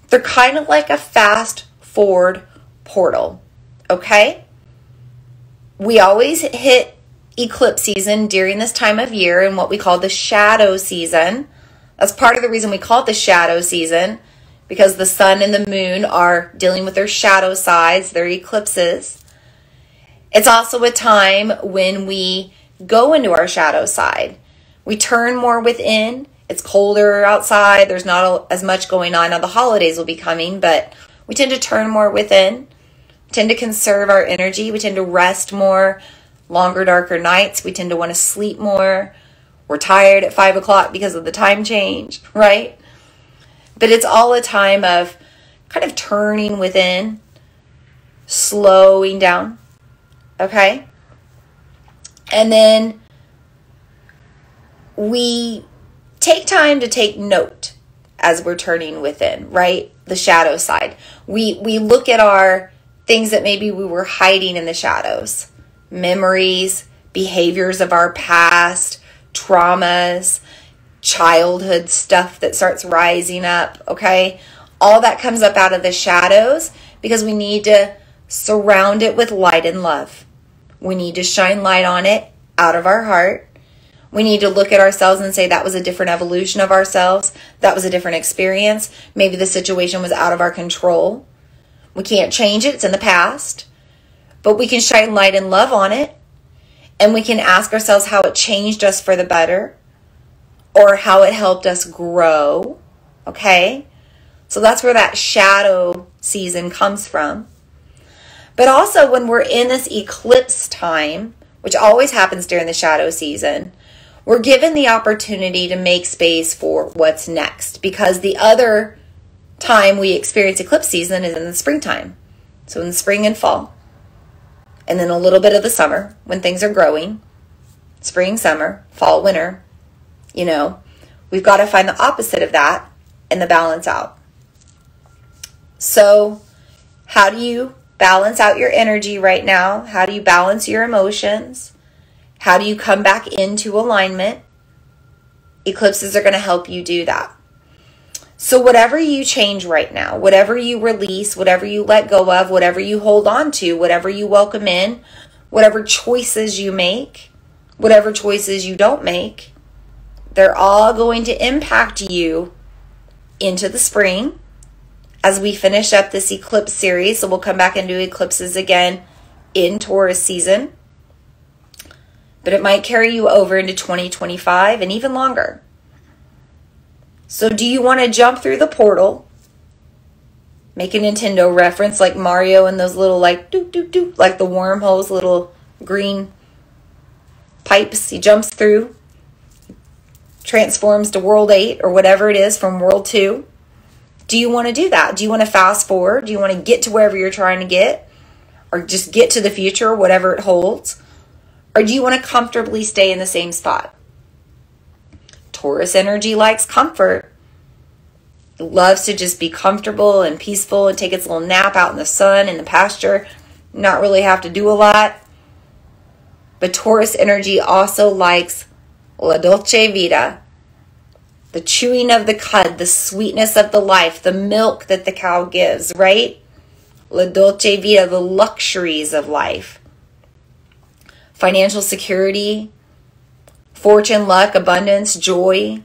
They're kind of like a fast forward portal, okay? We always hit eclipse season during this time of year in what we call the shadow season. That's part of the reason we call it the shadow season, because the sun and the moon are dealing with their shadow sides, their eclipses. It's also a time when we go into our shadow side. We turn more within. It's colder outside. There's not as much going on. Now the holidays will be coming, but we tend to turn more within. We tend to conserve our energy. We tend to rest more, longer, darker nights. We tend to want to sleep more. We're tired at 5 o'clock because of the time change, right? But it's all a time of kind of turning within, slowing down, okay? And then we take time to take note as we're turning within, right? The shadow side. We look at our things that maybe we were hiding in the shadows. Memories, behaviors of our past, traumas, childhood stuff that starts rising up, okay? All that comes up out of the shadows because we need to surround it with light and love. We need to shine light on it out of our heart. We need to look at ourselves and say that was a different evolution of ourselves. That was a different experience. Maybe the situation was out of our control. We can't change it. It's in the past. But we can shine light and love on it. And we can ask ourselves how it changed us for the better. Or how it helped us grow. Okay? So that's where that shadow season comes from. But also when we're in this eclipse time, which always happens during the shadow season, we're given the opportunity to make space for what's next. Because the other time we experience eclipse season is in the springtime. So in the spring and fall. And then a little bit of the summer when things are growing. Spring, summer, fall, winter. You know, we've got to find the opposite of that and the balance out. So how do you balance out your energy right now? How do you balance your emotions? How do you come back into alignment? Eclipses are going to help you do that. So whatever you change right now, whatever you release, whatever you let go of, whatever you hold on to, whatever you welcome in, whatever choices you make, whatever choices you don't make, they're all going to impact you into the spring as we finish up this eclipse series. So we'll come back and do eclipses again in Taurus season. But it might carry you over into 2025 and even longer. So do you want to jump through the portal? Make a Nintendo reference like Mario and those little like doop doop doop, like the wormholes, little green pipes he jumps through. Transforms to World 8 or whatever it is from World 2. Do you want to do that? Do you want to fast forward? Do you want to get to wherever you're trying to get? Or just get to the future, whatever it holds? Or do you want to comfortably stay in the same spot? Taurus energy likes comfort. It loves to just be comfortable and peaceful and take its little nap out in the sun, in the pasture. Not really have to do a lot. But Taurus energy also likes la dolce vita. The chewing of the cud, the sweetness of the life, the milk that the cow gives, right? La dolce vita, the luxuries of life. Financial security, fortune, luck, abundance, joy,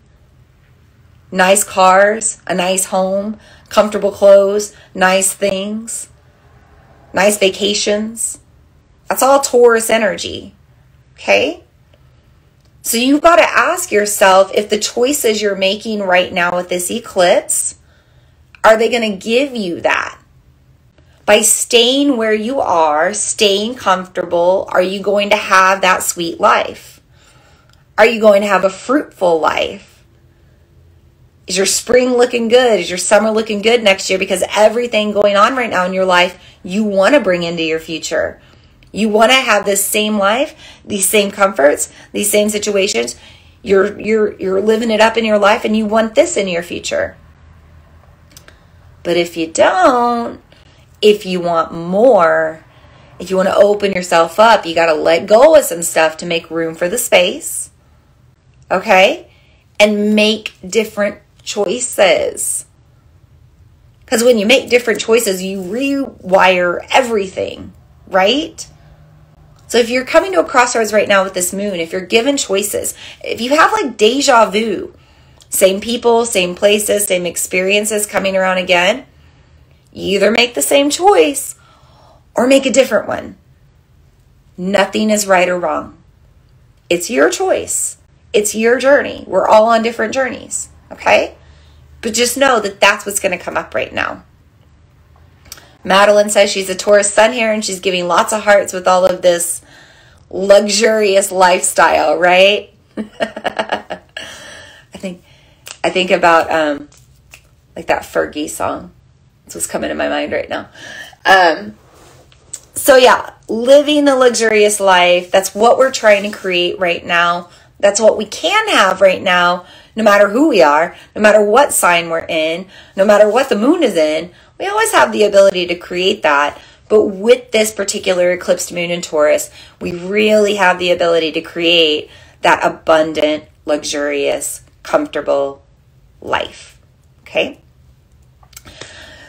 nice cars, a nice home, comfortable clothes, nice things, nice vacations. That's all Taurus energy, okay? So you've got to ask yourself if the choices you're making right now with this eclipse, are they going to give you that? By staying where you are, staying comfortable, are you going to have that sweet life? Are you going to have a fruitful life? Is your spring looking good? Is your summer looking good next year? Because everything going on right now in your life, you want to bring into your future. You want to have this same life, these same comforts, these same situations. You're living it up in your life and you want this in your future. But if you don't, if you want more, if you want to open yourself up, you got to let go of some stuff to make room for the space. Okay? And make different choices. Because when you make different choices, you rewire everything, right? So if you're coming to a crossroads right now with this moon, if you're given choices, if you have like deja vu, same people, same places, same experiences coming around again, you either make the same choice or make a different one. Nothing is right or wrong. It's your choice. It's your journey. We're all on different journeys, okay? But just know that that's what's going to come up right now. Madeline says she's a Taurus sun here and she's giving lots of hearts with all of this luxurious lifestyle, right? I think about like that Fergie song. That's what's coming to my mind right now. So yeah, living the luxurious life. That's what we're trying to create right now. That's what we can have right now, no matter who we are, no matter what sign we're in, no matter what the moon is in. We always have the ability to create that. But with this particular eclipsed moon in Taurus, we really have the ability to create that abundant, luxurious, comfortable life. Okay?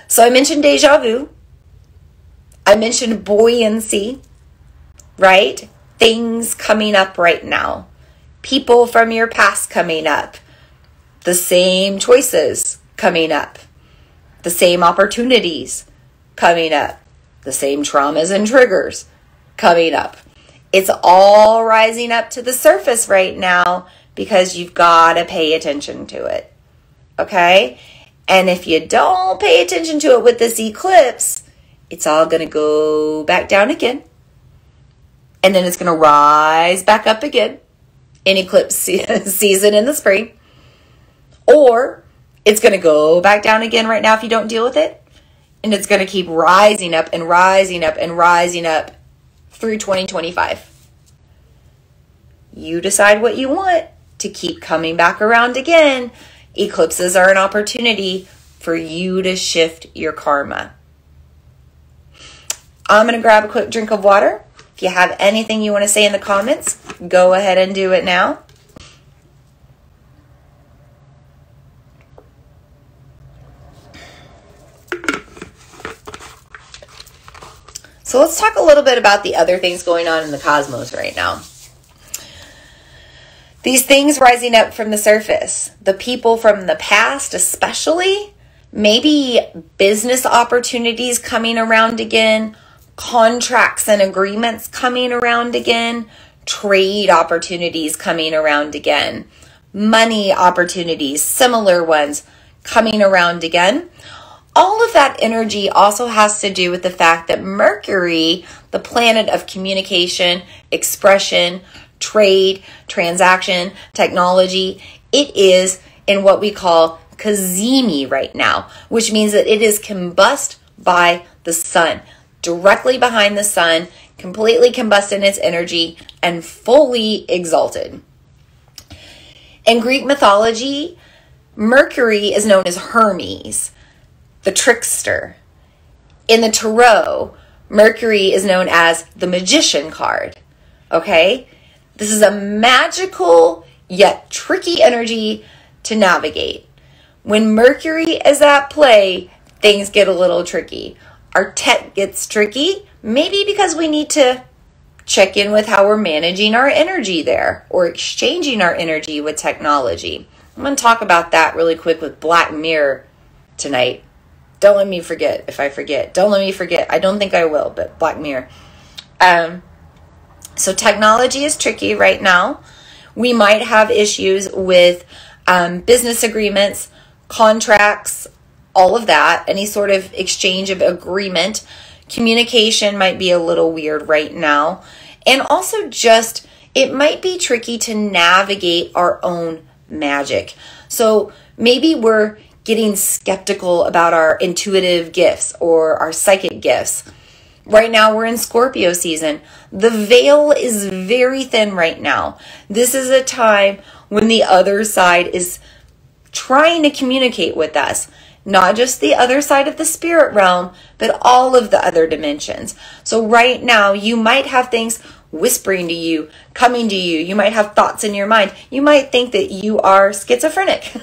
So I mentioned deja vu. I mentioned buoyancy, right? Things coming up right now. People from your past coming up. The same choices coming up. The same opportunities coming up. The same traumas and triggers coming up. It's all rising up to the surface right now because you've got to pay attention to it. Okay? And if you don't pay attention to it with this eclipse, it's all going to go back down again. And then it's going to rise back up again in eclipse season in the spring. Or it's going to go back down again right now if you don't deal with it. And it's going to keep rising up and rising up and rising up through 2025. You decide what you want to keep coming back around again. Eclipses are an opportunity for you to shift your karma. I'm going to grab a quick drink of water. If you have anything you want to say in the comments, go ahead and do it now. So let's talk a little bit about the other things going on in the cosmos right now. These things rising up from the surface, the people from the past especially, maybe business opportunities coming around again, contracts and agreements coming around again, trade opportunities coming around again, money opportunities, similar ones coming around again. All of that energy also has to do with the fact that Mercury, the planet of communication, expression, trade, transaction, technology, it is in what we call cazimi right now, which means that it is combust by the sun, directly behind the sun, completely combust in its energy, and fully exalted. In Greek mythology, Mercury is known as Hermes, the trickster. In the tarot, Mercury is known as the magician card. Okay? This is a magical yet tricky energy to navigate. When Mercury is at play, things get a little tricky. Our tech gets tricky, maybe because we need to check in with how we're managing our energy there or exchanging our energy with technology. I'm going to talk about that really quick with Black Mirror tonight. Don't let me forget. If I forget, don't let me forget. I don't think I will, but Black Mirror. So technology is tricky right now. We might have issues with business agreements, contracts, all of that, any sort of exchange of agreement. Communication might be a little weird right now. And also just, it might be tricky to navigate our own magic. So maybe we're getting skeptical about our intuitive gifts or our psychic gifts. Right now we're in Scorpio season. The veil is very thin right now. This is a time when the other side is trying to communicate with us. Not just the other side of the spirit realm, but all of the other dimensions. So right now you might have things whispering to you, coming to you. You might have thoughts in your mind. You might think that you are schizophrenic.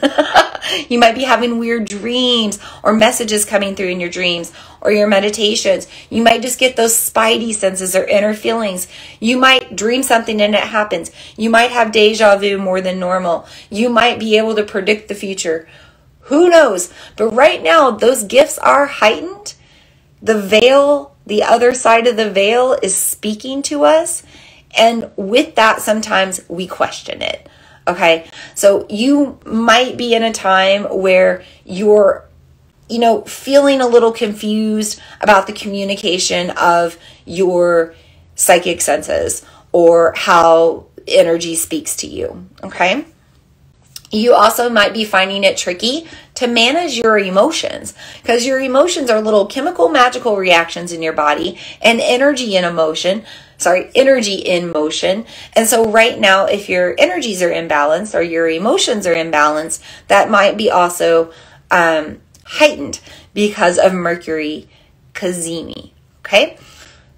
You might be having weird dreams or messages coming through in your dreams or your meditations. You might just get those spidey senses or inner feelings. You might dream something and it happens. You might have deja vu more than normal. You might be able to predict the future. Who knows? But right now, those gifts are heightened. The veil, the other side of the veil is speaking to us. And with that, sometimes we question it. Okay? So you might be in a time where you're, feeling a little confused about the communication of your psychic senses or how energy speaks to you. Okay? You also might be finding it tricky to manage your emotions because your emotions are little chemical magical reactions in your body and energy in motion. And so right now, if your energies are imbalanced or your emotions are imbalanced, that might be also heightened because of Mercury cazimi. Okay.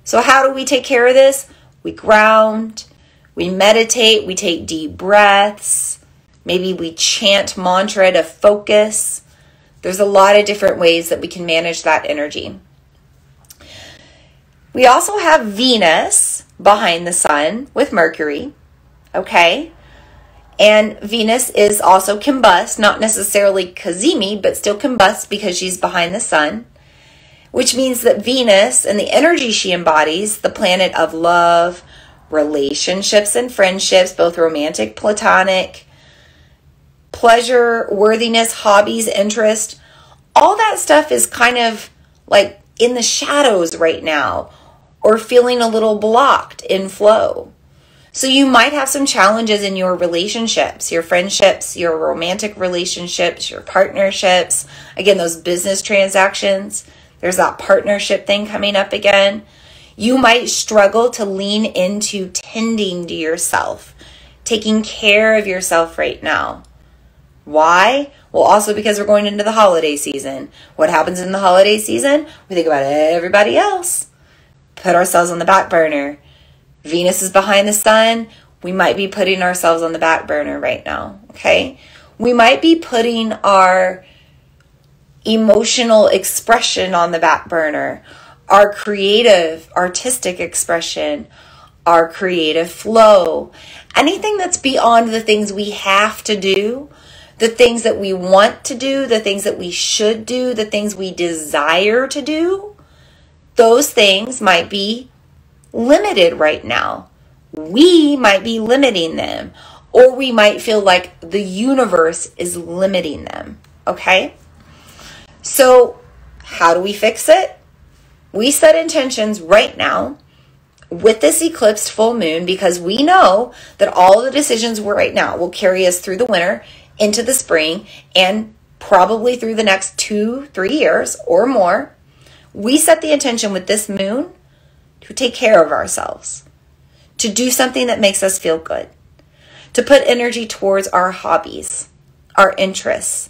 So how do we take care of this? We ground, we meditate, we take deep breaths. Maybe we chant mantra to focus. There's a lot of different ways that we can manage that energy. We also have Venus behind the sun with Mercury, okay? And Venus is also combust, not necessarily cazimi, but still combust because she's behind the sun. which means that Venus and the energy she embodies, the planet of love, relationships and friendships, both romantic, platonic, pleasure, worthiness, hobbies, interest, all that stuff is kind of like in the shadows right now, or feeling a little blocked in flow. So you might have some challenges in your relationships, your friendships, your romantic relationships, your partnerships. Again, those business transactions. There's that partnership thing coming up again. You might struggle to lean into tending to yourself, taking care of yourself right now. Why? Well, also because we're going into the holiday season. What happens in the holiday season? We think about everybody else. Put ourselves on the back burner. Venus is behind the sun. We might be putting ourselves on the back burner right now, okay? We might be putting our emotional expression on the back burner, our creative, artistic expression, our creative flow, anything that's beyond the things we have to do, the things that we want to do, the things that we should do, the things we desire to do, those things might be limited right now. We might be limiting them, or we might feel like the universe is limiting them, okay? So how do we fix it? We set intentions right now with this eclipsed full moon, because we know that all the decisions we're right now will carry us through the winter, into the spring, and probably through the next 2-3 years or more. We set the intention with this moon to take care of ourselves, to do something that makes us feel good, to put energy towards our hobbies, our interests,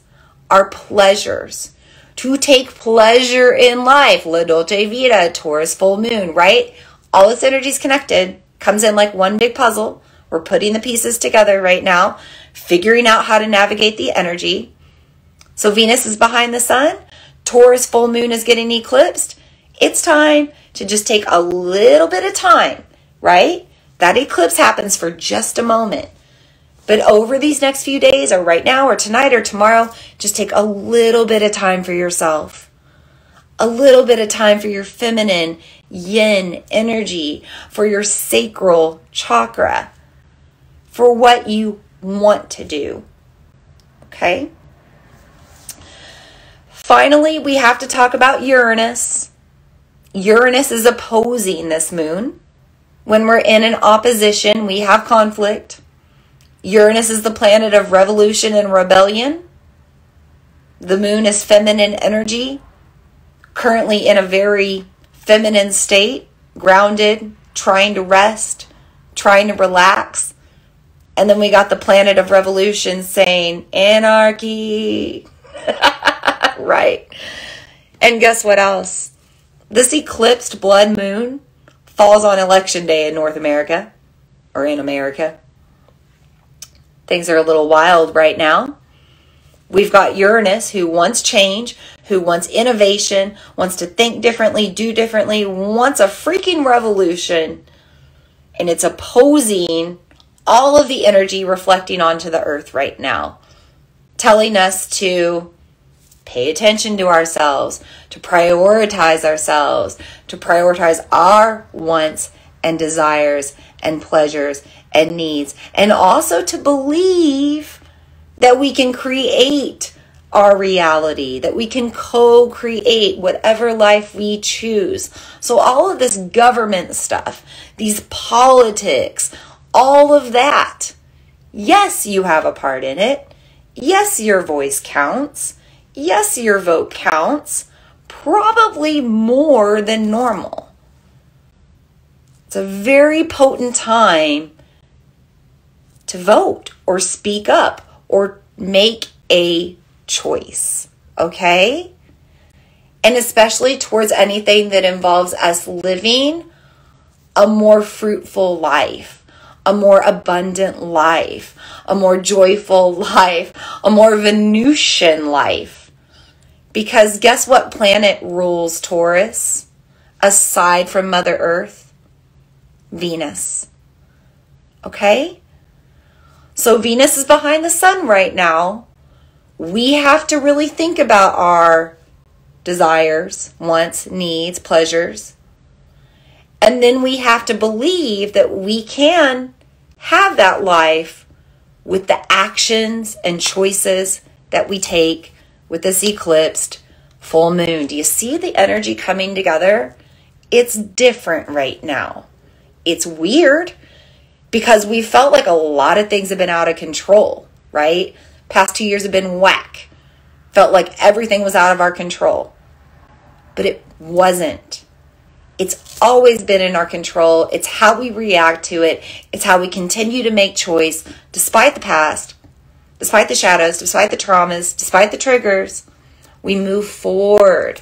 our pleasures, to take pleasure in life. La Dolce Vita, Taurus full moon, right? All this energy is connected, comes in like one big puzzle. We're putting the pieces together right now, figuring out how to navigate the energy. So Venus is behind the sun. Taurus full moon is getting eclipsed. It's time to just take a little bit of time, right? That eclipse happens for just a moment. But over these next few days, or right now, or tonight, or tomorrow, just take a little bit of time for yourself. A little bit of time for your feminine yin energy, for your sacral chakra, for what you want to do. Okay? Finally, we have to talk about Uranus. Uranus is opposing this moon. When we're in an opposition, we have conflict. Uranus is the planet of revolution and rebellion. The moon is feminine energy, currently in a very feminine state, grounded, trying to rest, trying to relax. And then we got the planet of revolution saying, anarchy. Right. And guess what else? This eclipsed blood moon falls on election day in North America, or in America. Things are a little wild right now. We've got Uranus, who wants change, who wants innovation, wants to think differently, do differently, wants a freaking revolution. And it's opposing all of the energy reflecting onto the earth right now, telling us to pay attention to ourselves, to prioritize ourselves, to prioritize our wants and desires and pleasures and needs, and also to believe that we can create our reality, that we can co-create whatever life we choose. So all of this government stuff, these politics, all of that, yes, you have a part in it. Yes, your voice counts. Yes, your vote counts. Probably more than normal. It's a very potent time to vote or speak up or make a choice, okay? And especially towards anything that involves us living a more fruitful life, a more abundant life, a more joyful life, a more Venusian life. Because guess what planet rules Taurus, aside from Mother Earth? Venus. Okay? So Venus is behind the sun right now. We have to really think about our desires, wants, needs, pleasures. And then we have to believe that we can have that life with the actions and choices that we take with this eclipsed full moon. Do you see the energy coming together? It's different right now. It's weird because we felt like a lot of things have been out of control, right? Past 2 years have been whack. Felt like everything was out of our control. But it wasn't. It's always been in our control. It's how we react to it. It's how we continue to make choice despite the past, despite the shadows, despite the traumas, despite the triggers. We move forward.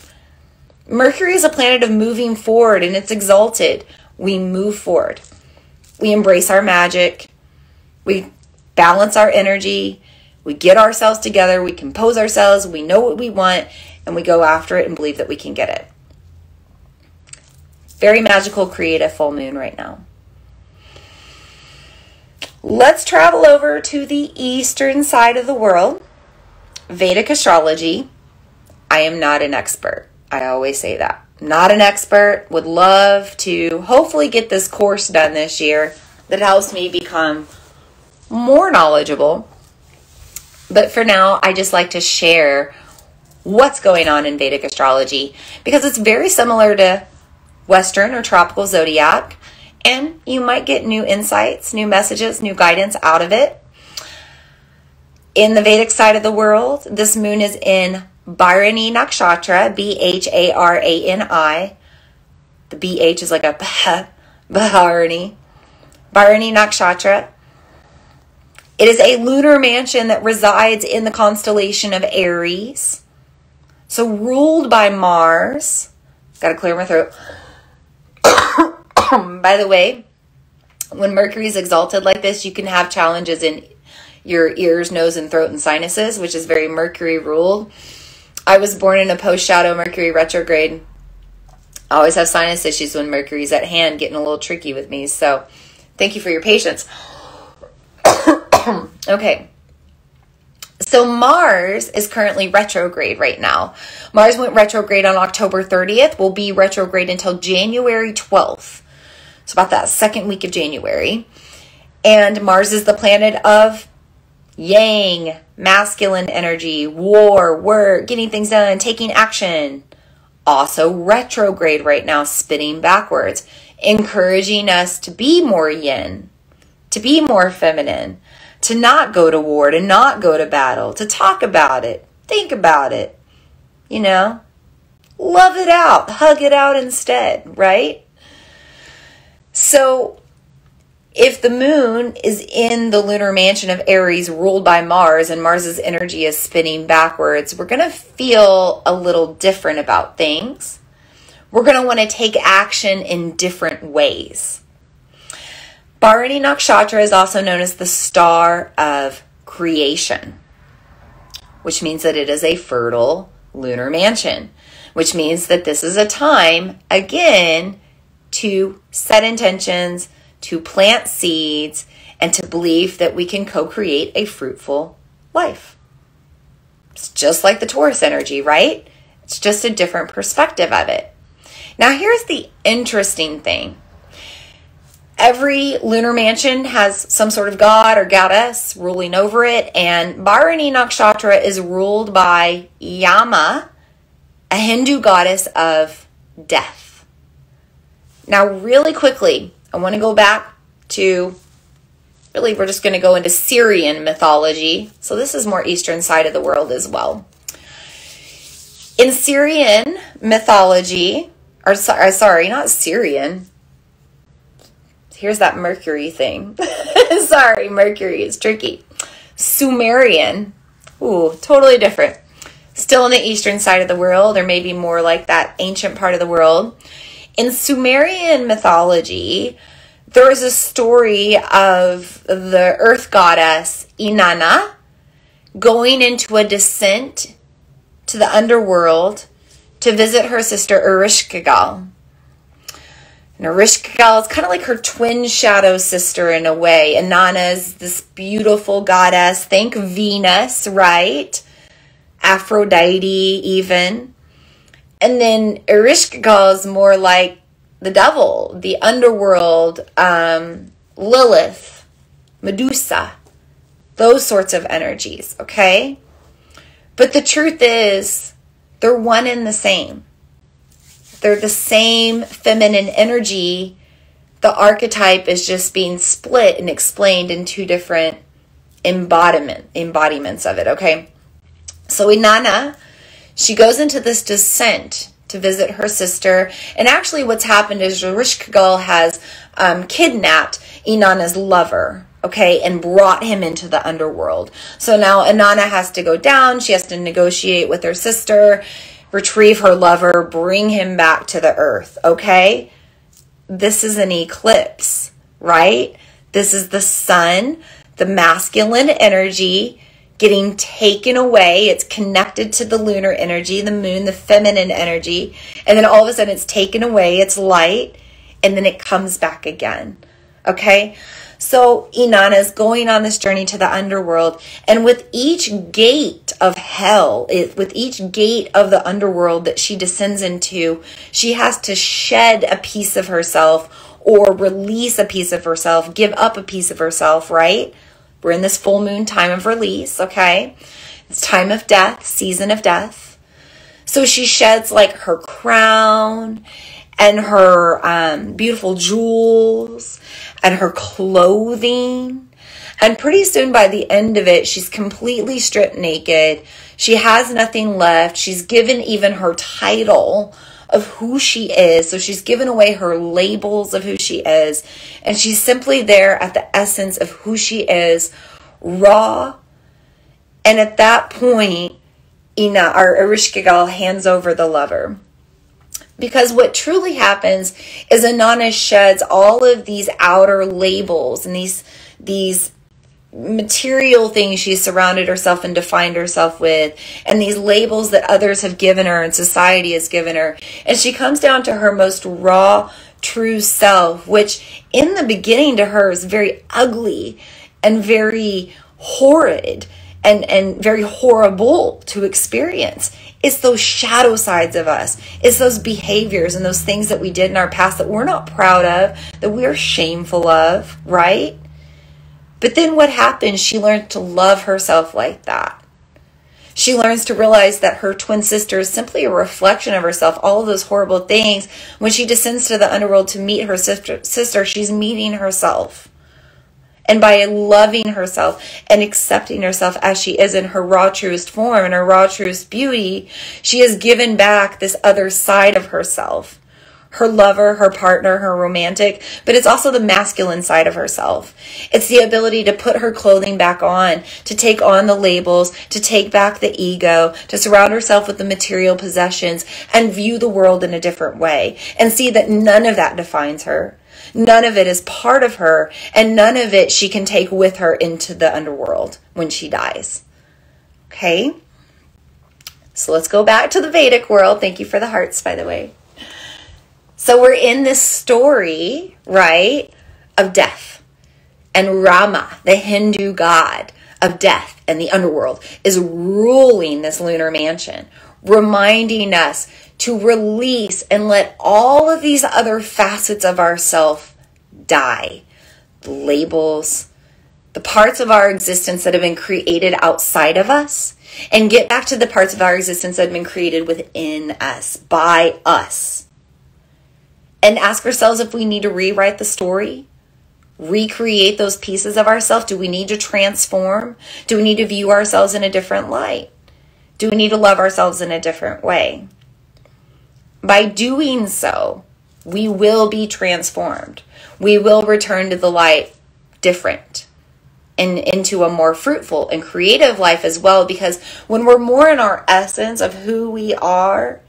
Mercury is a planet of moving forward, and it's exalted. We move forward. We embrace our magic. We balance our energy. We get ourselves together. We compose ourselves. We know what we want, and we go after it and believe that we can get it. Very magical, creative full moon right now. Let's travel over to the eastern side of the world. Vedic astrology. I am not an expert. I always say that. Not an expert. Would love to hopefully get this course done this year that helps me become more knowledgeable. But for now, I just like to share what's going on in Vedic astrology because it's very similar to Western or tropical zodiac, and you might get new insights, new messages, new guidance out of it. In the Vedic side of the world, this moon is in Bharani Nakshatra, Bharani. The BH is like a Bharani. Bharani Nakshatra. It is a lunar mansion that resides in the constellation of Aries. So ruled by Mars. Gotta clear my throat. By the way, when Mercury is exalted like this, you can have challenges in your ears, nose, and throat and sinuses, which is very Mercury ruled. I was born in a post-shadow Mercury retrograde. I always have sinus issues when Mercury's at hand, getting a little tricky with me. So thank you for your patience. Okay. So Mars is currently retrograde right now. Mars went retrograde on October 30th. Will be retrograde until January 12th. So about that second week of January. And Mars is the planet of yang, masculine energy, war, work, getting things done, taking action. Also retrograde right now, spinning backwards, encouraging us to be more yin, to be more feminine, to not go to war, to not go to battle, to talk about it, think about it, you know, love it out, hug it out instead, right? So if the moon is in the lunar mansion of Aries ruled by Mars and Mars's energy is spinning backwards, we're going to feel a little different about things. We're going to want to take action in different ways. Bharani Nakshatra is also known as the star of creation, which means that it is a fertile lunar mansion, which means that this is a time, again, to set intentions, to plant seeds, and to believe that we can co-create a fruitful life. It's just like the Taurus energy, right? It's just a different perspective of it. Now, here's the interesting thing. Every lunar mansion has some sort of god or goddess ruling over it, and Bharani Nakshatra is ruled by Yama, a Hindu goddess of death. Now, really quickly, I want to go back to, really, we're just going to go into Syrian mythology. So this is more eastern side of the world as well. In Syrian mythology, or sorry, not Syrian. Here's that Mercury thing. Sorry, Mercury is tricky. Sumerian. Ooh, totally different. Still in the eastern side of the world, or maybe more like that ancient part of the world. In Sumerian mythology, there is a story of the earth goddess Inanna going into a descent to the underworld to visit her sister Ereshkigal. And Ereshkigal is kind of like her twin shadow sister in a way. Inanna is this beautiful goddess. Think Venus, right? Aphrodite even. And then Ereshkigal is more like the devil, the underworld, Lilith, Medusa, those sorts of energies, okay? But the truth is, they're one and the same. They're the same feminine energy. The archetype is just being split and explained in two different embodiments of it, okay? So Inanna, she goes into this descent to visit her sister. And actually what's happened is Ereshkigal has kidnapped Inanna's lover, okay, and brought him into the underworld. So now Inanna has to go down. She has to negotiate with her sister, retrieve her lover, bring him back to the earth, okay? This is an eclipse, right? This is the sun, the masculine energy getting taken away. It's connected to the lunar energy, the moon, the feminine energy. And then all of a sudden it's taken away, it's light, and then it comes back again, okay? So Inanna is going on this journey to the underworld, and with each gate of hell, with each gate of the underworld that she descends into, she has to shed a piece of herself or release a piece of herself, give up a piece of herself, right? We're in this full moon time of release, okay? It's time of death, season of death. So she sheds like her crown and her beautiful jewels and her clothing. And pretty soon by the end of it, she's completely stripped naked. She has nothing left. She's given even her title of who she is. So she's given away her labels of who she is. And she's simply there at the essence of who she is, raw. And at that point, Ereshkigal hands over the lover. Because what truly happens is Inanna sheds all of these outer labels and these material things she's surrounded herself and defined herself with, and these labels that others have given her and society has given her. And she comes down to her most raw, true self, which in the beginning to her is very ugly and very horrid and very horrible to experience. It's those shadow sides of us. It's those behaviors and those things that we did in our past that we're not proud of, that we're shameful of, right? But then what happens? She learns to love herself like that. She learns to realize that her twin sister is simply a reflection of herself. All of those horrible things. When she descends to the underworld to meet her sister, she's meeting herself. And by loving herself and accepting herself as she is in her raw, truest form and her raw, truest beauty, she has given back this other side of herself. Her lover, her partner, her romantic, but it's also the masculine side of herself. It's the ability to put her clothing back on, to take on the labels, to take back the ego, to surround herself with the material possessions and view the world in a different way and see that none of that defines her. None of it is part of her, and none of it she can take with her into the underworld when she dies. Okay? So let's go back to the Vedic world. Thank you for the hearts, by the way. So we're in this story, right, of death. And Rama, the Hindu god of death and the underworld, is ruling this lunar mansion, reminding us to release and let all of these other facets of ourself die. The labels, the parts of our existence that have been created outside of us, and get back to the parts of our existence that have been created within us, by us. And ask ourselves if we need to rewrite the story, recreate those pieces of ourselves. Do we need to transform? Do we need to view ourselves in a different light? Do we need to love ourselves in a different way? By doing so, we will be transformed. We will return to the light different and into a more fruitful and creative life as well. Because when we're more in our essence of who we are,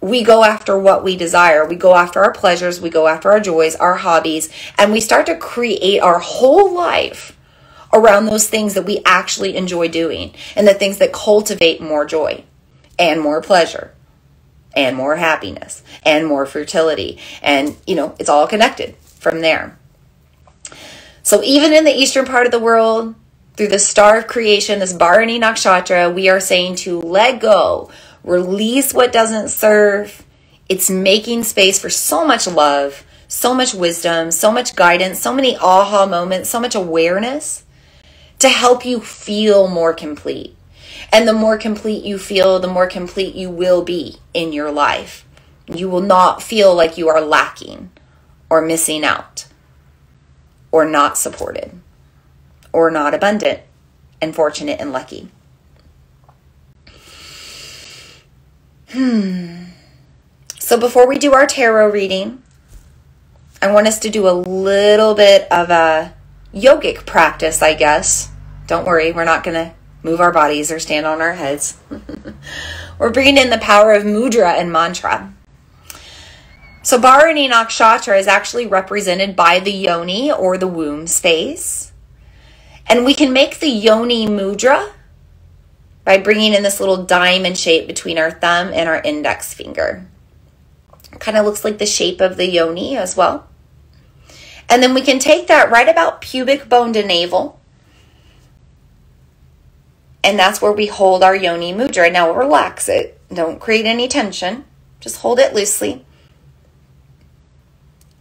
we go after what we desire. We go after our pleasures. We go after our joys, our hobbies, and we start to create our whole life around those things that we actually enjoy doing and the things that cultivate more joy and more pleasure and more happiness and more fertility. And, it's all connected from there. So even in the eastern part of the world, through the star of creation, this Bharani Nakshatra, we are saying to let go, release what doesn't serve. It's making space for so much love, so much wisdom, so much guidance, so many aha moments, so much awareness to help you feel more complete. And the more complete you feel, the more complete you will be in your life. You will not feel like you are lacking or missing out or not supported or not abundant and fortunate and lucky. So before we do our tarot reading, I want us to do a little bit of a yogic practice, I guess. Don't worry, we're not going to move our bodies or stand on our heads. We're bringing in the power of mudra and mantra. So Bharani Nakshatra is actually represented by the yoni or the womb space. And we can make the yoni mudra by bringing in this little diamond shape between our thumb and our index finger. It kind of looks like the shape of the yoni as well. And then we can take that right about pubic bone to navel. And that's where we hold our yoni mudra. Now relax it. Don't create any tension. Just hold it loosely.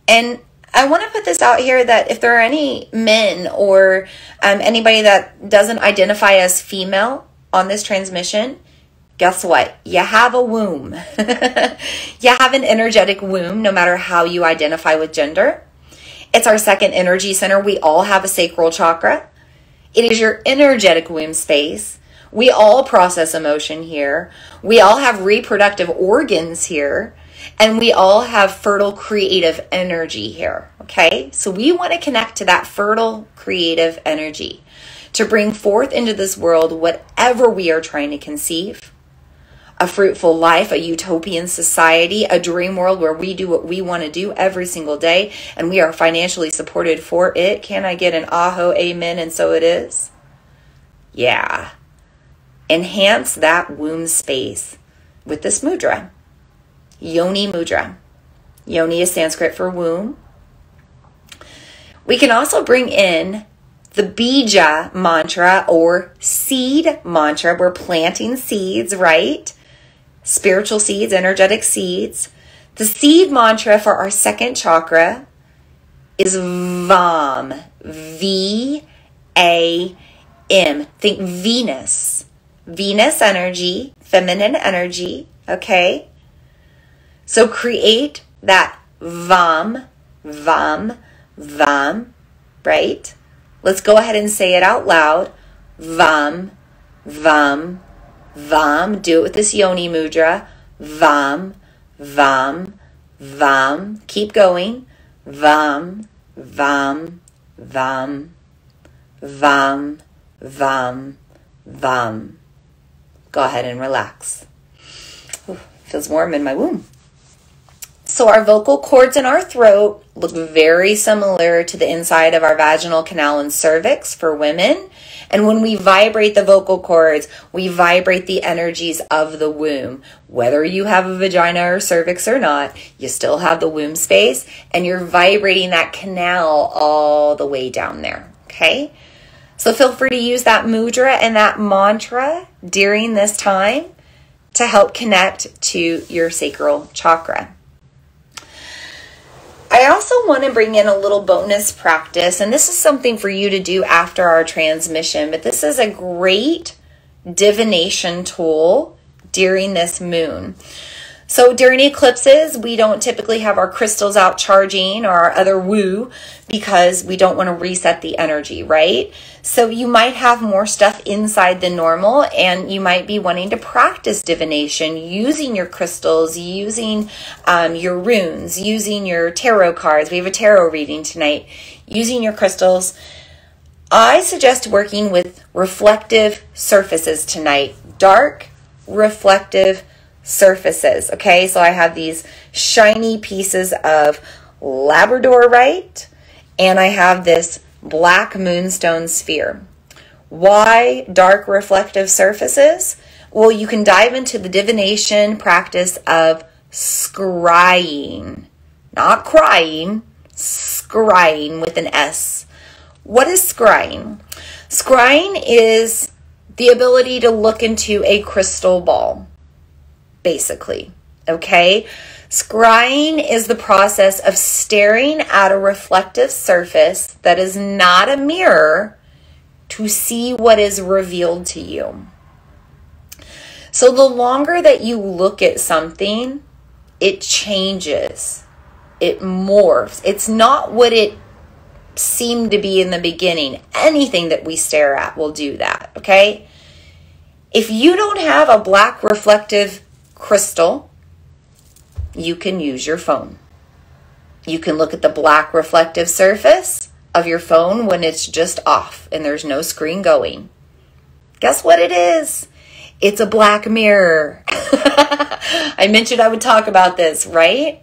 And I want to put this out here that if there are any men or anybody that doesn't identify as female on this transmission, guess what? You have a womb. You have an energetic womb, no matter how you identify with gender. It's our second energy center. We all have a sacral chakra. It is your energetic womb space. We all process emotion here. We all have reproductive organs here. And we all have fertile creative energy here. Okay? So we want to connect to that fertile creative energy to bring forth into this world whatever we are trying to conceive. A fruitful life, a utopian society, a dream world where we do what we want to do every single day and we are financially supported for it. Can I get an aho, amen, and so it is? Yeah. Enhance that womb space with this mudra. Yoni mudra. Yoni is Sanskrit for womb. We can also bring in the bija mantra or seed mantra. We're planting seeds, right? Spiritual seeds, energetic seeds. The seed mantra for our second chakra is VAM. V-A-M. Think Venus. Venus energy, feminine energy, okay? So create that VAM, right? Let's go ahead and say it out loud. VAM. Do it with this yoni mudra. VAM. Keep going. VAM. Go ahead and relax. Ooh, feels warm in my womb. So our vocal cords in our throat look very similar to the inside of our vaginal canal and cervix for women. And when we vibrate the vocal cords, we vibrate the energies of the womb. Whether you have a vagina or cervix or not, you still have the womb space and you're vibrating that canal all the way down there, okay? So feel free to use that mudra and that mantra during this time to help connect to your sacral chakra. I also want to bring in a little bonus practice, and this is something for you to do after our transmission, but this is a great divination tool during this moon. So during eclipses, we don't typically have our crystals out charging or our other woo because we don't want to reset the energy, right? So you might have more stuff inside than normal, and you might be wanting to practice divination using your crystals, using your runes, using your tarot cards. We have a tarot reading tonight. Using your crystals. I suggest working with reflective surfaces tonight. Dark, reflective surfaces. Okay, so I have these shiny pieces of labradorite, and I have this black moonstone sphere. Why dark reflective surfaces? Well, you can dive into the divination practice of scrying. Not crying, scrying with an S. What is scrying? Scrying is the ability to look into a crystal ball. basically. Okay? Scrying is the process of staring at a reflective surface that is not a mirror to see what is revealed to you. So the longer that you look at something, it changes. It morphs. It's not what it seemed to be in the beginning. Anything that we stare at will do that, okay? If you don't have a black reflective crystal, you can use your phone. You can look at the black reflective surface of your phone when it's just off and there's no screen going. Guess what it is? It's a black mirror. I mentioned I would talk about this, right?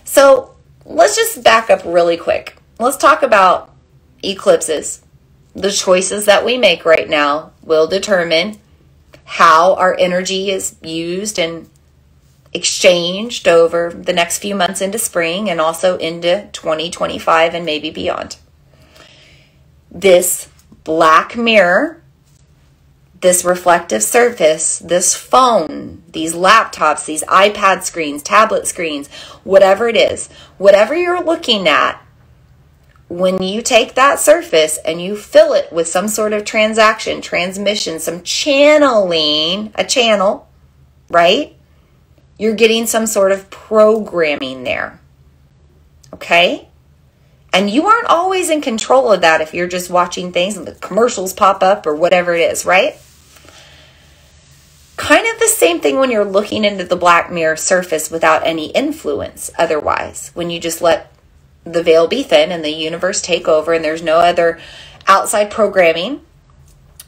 So let's just back up really quick. Let's talk about eclipses. The choices that we make right now will determine how our energy is used and exchanged over the next few months into spring and also into 2025 and maybe beyond. This black mirror, this reflective surface, this phone, these laptops, these iPad screens, tablet screens, whatever it is, whatever you're looking at, when you take that surface and you fill it with some sort of transaction, transmission, some channeling, a channel, right? You're getting some sort of programming there. Okay? And you aren't always in control of that if you're just watching things and the commercials pop up or whatever it is, right? Kind of the same thing when you're looking into the black mirror surface without any influence otherwise. When you just let the veil be thin and the universe take over and there's no other outside programming.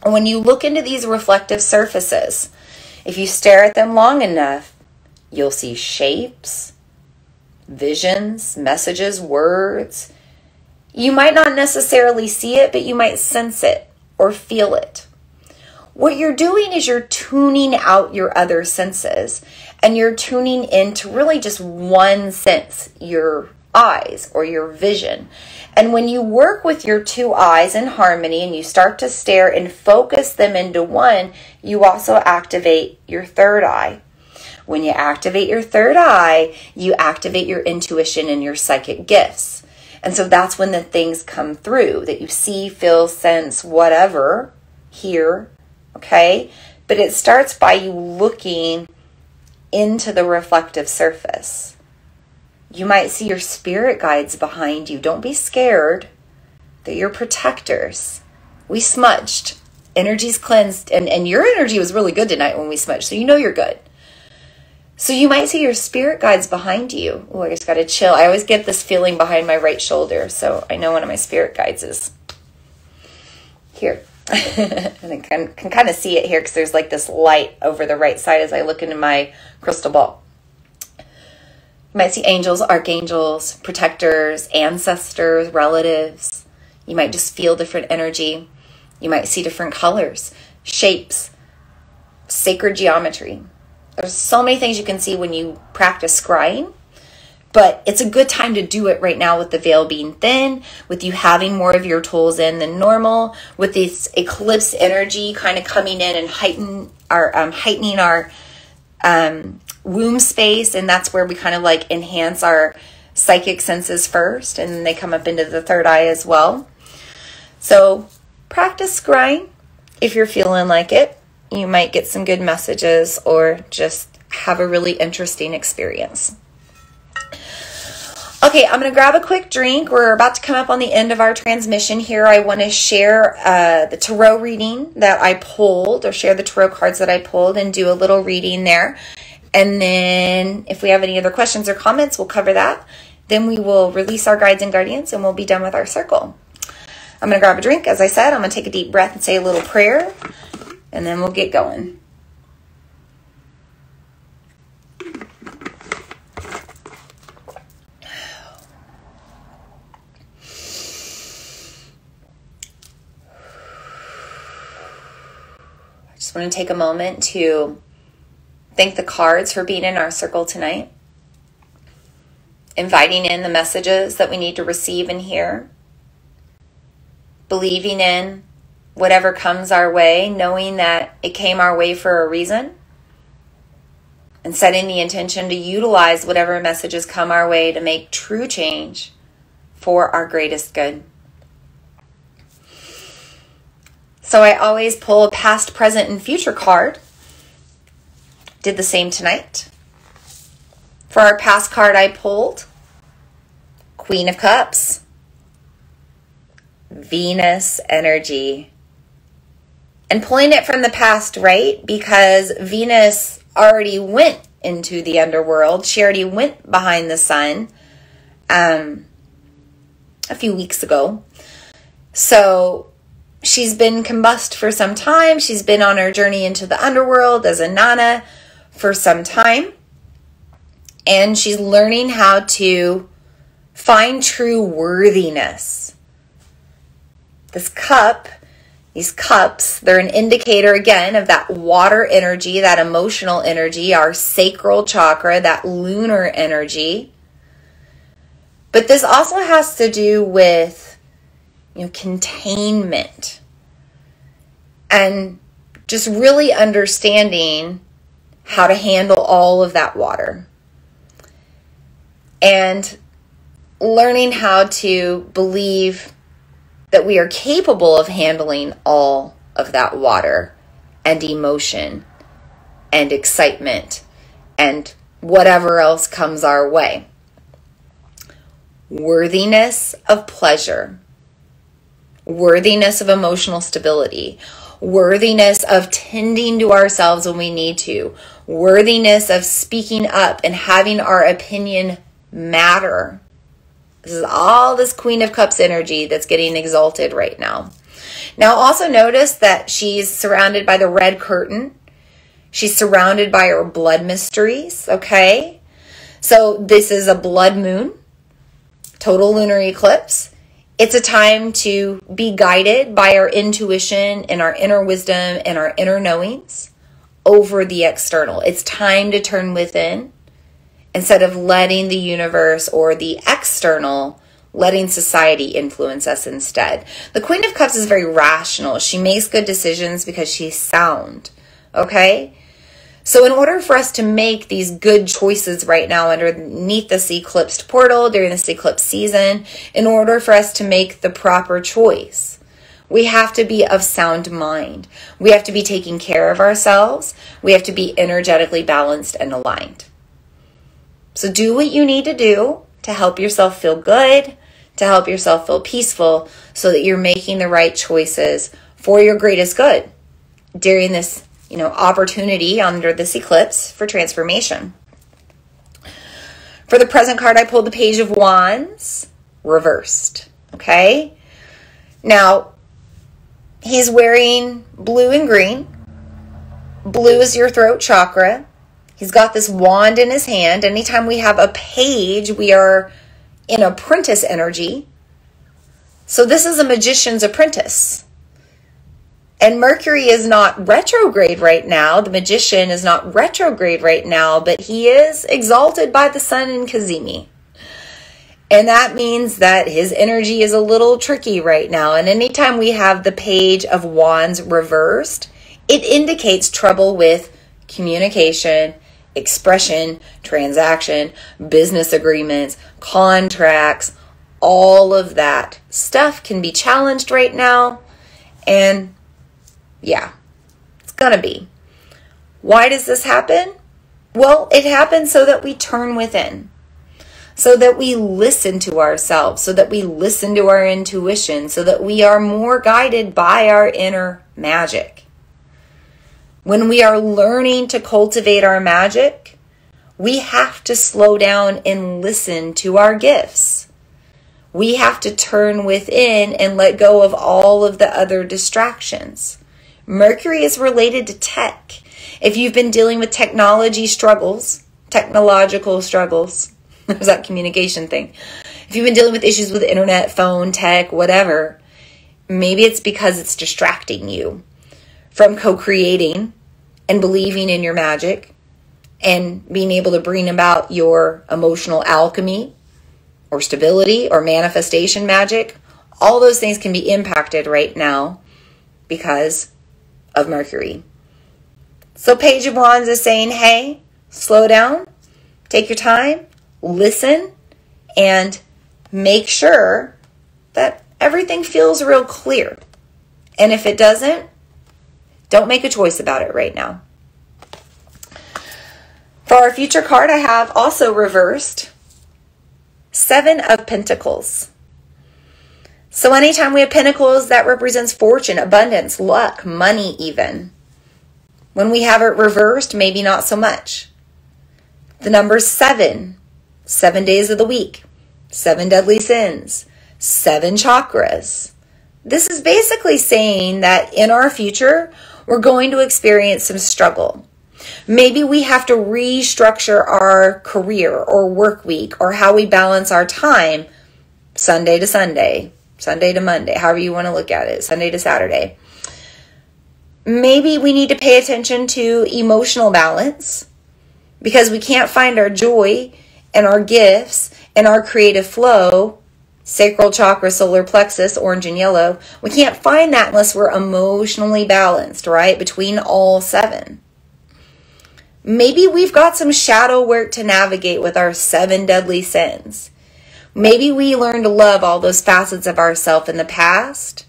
When you look into these reflective surfaces, if you stare at them long enough, you'll see shapes, visions, messages, words. You might not necessarily see it, but you might sense it or feel it. What you're doing is you're tuning out your other senses and you're tuning into really just one sense, your eyes or your vision. And when you work with your two eyes in harmony and you start to stare and focus them into one, you also activate your third eye. When you activate your third eye, you activate your intuition and your psychic gifts. And so that's when the things come through that you see, feel, sense, whatever, hear, okay? But it starts by you looking into the reflective surface. You might see your spirit guides behind you. Don't be scared. They're your protectors. We smudged. Energy's cleansed. And your energy was really good tonight when we smudged. So you know you're good. So you might see your spirit guides behind you. Oh, I just got to chill. I always get this feeling behind my right shoulder. So I know one of my spirit guides is here. And I can kind of see it here because there's like this light over the right side as I look into my crystal ball. You might see angels, archangels, protectors, ancestors, relatives. You might just feel different energy. You might see different colors, shapes, sacred geometry. There's so many things you can see when you practice scrying, but it's a good time to do it right now with the veil being thin, with you having more of your tools in than normal, with this eclipse energy kind of coming in and heightening our womb space, and that's where we kind of like enhance our psychic senses first, and then they come up into the third eye as well. So practice scrying if you're feeling like it. You might get some good messages or just have a really interesting experience. Okay, I'm going to grab a quick drink. We're about to come up on the end of our transmission here. I want to share the tarot reading that I pulled, or share the tarot cards that I pulled and do a little reading there. And then if we have any other questions or comments, we'll cover that. Then we will release our guides and guardians and we'll be done with our circle. I'm going to grab a drink. As I said, I'm going to take a deep breath and say a little prayer. And then we'll get going. I just want to take a moment to thank the cards for being in our circle tonight. Inviting in the messages that we need to receive and hear. Believing in whatever comes our way, knowing that it came our way for a reason. and setting the intention to utilize whatever messages come our way to make true change for our greatest good. So I always pull a past, present, and future card. Did the same tonight. For our past card, I pulled Queen of Cups, Venus energy. And pulling it from the past, right? Because Venus already went into the underworld. She already went behind the sun a few weeks ago. So she's been combust for some time. She's been on her journey into the underworld as a Nana for some time. And she's learning how to find true worthiness. This cup, these cups, they're an indicator again of that water energy, that emotional energy, our sacral chakra, that lunar energy. But this also has to do with, containment and just really understanding how to handle all of that water and learning how to believe that we are capable of handling all of that water and emotion and excitement and whatever else comes our way. Worthiness of pleasure, worthiness of emotional stability, worthiness of tending to ourselves when we need to, worthiness of speaking up and having our opinion matter. This is all this Queen of Cups energy that's getting exalted right now. Now also notice that she's surrounded by the red curtain. She's surrounded by her blood mysteries, okay? So this is a blood moon, total lunar eclipse. It's a time to be guided by our intuition and our inner wisdom and our inner knowings over the external. It's time to turn within instead of letting the universe or the external, letting society influence us instead. The Queen of Cups is very rational. She makes good decisions because she's sound, okay? So in order for us to make these good choices right now underneath this eclipsed portal during this eclipse season, in order for us to make the proper choice, we have to be of sound mind. We have to be taking care of ourselves. We have to be energetically balanced and aligned. So do what you need to do to help yourself feel good, to help yourself feel peaceful, so that you're making the right choices for your greatest good during this, opportunity under this eclipse for transformation. For the present card, I pulled the Page of Wands reversed, okay? Now, he's wearing blue and green. Blue is your throat chakra. He's got this wand in his hand. Anytime we have a page, we are in apprentice energy. So this is a magician's apprentice. And Mercury is not retrograde right now. The magician is not retrograde right now, but he is exalted by the sun in Cazimi. And that means that his energy is a little tricky right now. And anytime we have the Page of Wands reversed, it indicates trouble with communication, expression, transaction, business agreements, contracts. All of that stuff can be challenged right now. And yeah, it's gonna be. Why does this happen? Well, it happens so that we turn within, so that we listen to ourselves, so that we listen to our intuition, so that we are more guided by our inner magic. When we are learning to cultivate our magic, we have to slow down and listen to our gifts. We have to turn within and let go of all of the other distractions. Mercury is related to tech. If you've been dealing with technological struggles, there's that communication thing. If you've been dealing with issues with internet, phone, tech, whatever, maybe it's because it's distracting you from co-creating and believing in your magic and being able to bring about your emotional alchemy or stability or manifestation magic. All those things can be impacted right now because of Mercury. So Page of Wands is saying, hey, slow down, take your time, listen, and make sure that everything feels real clear. And if it doesn't, don't make a choice about it right now. For our future card, I have also reversed 7 of Pentacles. So anytime we have Pentacles, that represents fortune, abundance, luck, money even. When we have it reversed, maybe not so much. The number 7, 7 days of the week, 7 deadly sins, 7 chakras. This is basically saying that in our future, we're going to experience some struggle. Maybe we have to restructure our career or work week or how we balance our time Sunday to Sunday, Sunday to Monday, however you want to look at it, Sunday to Saturday. Maybe we need to pay attention to emotional balance because we can't find our joy and our gifts and our creative flow, sacral chakra, solar plexus, orange and yellow. We can't find that unless we're emotionally balanced, right? Between all 7. Maybe we've got some shadow work to navigate with our 7 deadly sins. Maybe we learned to love all those facets of ourselves in the past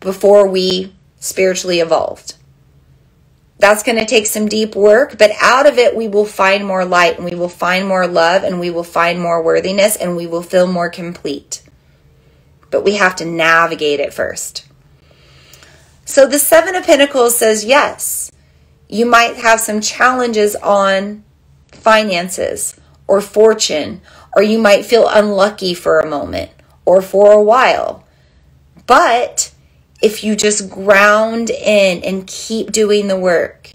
before we spiritually evolved. That's going to take some deep work, but out of it we will find more light and we will find more love and we will find more worthiness and we will feel more complete. But we have to navigate it first. So the 7 of Pentacles says, yes, you might have some challenges on finances or fortune, or you might feel unlucky for a moment or for a while. But if you just ground in and keep doing the work,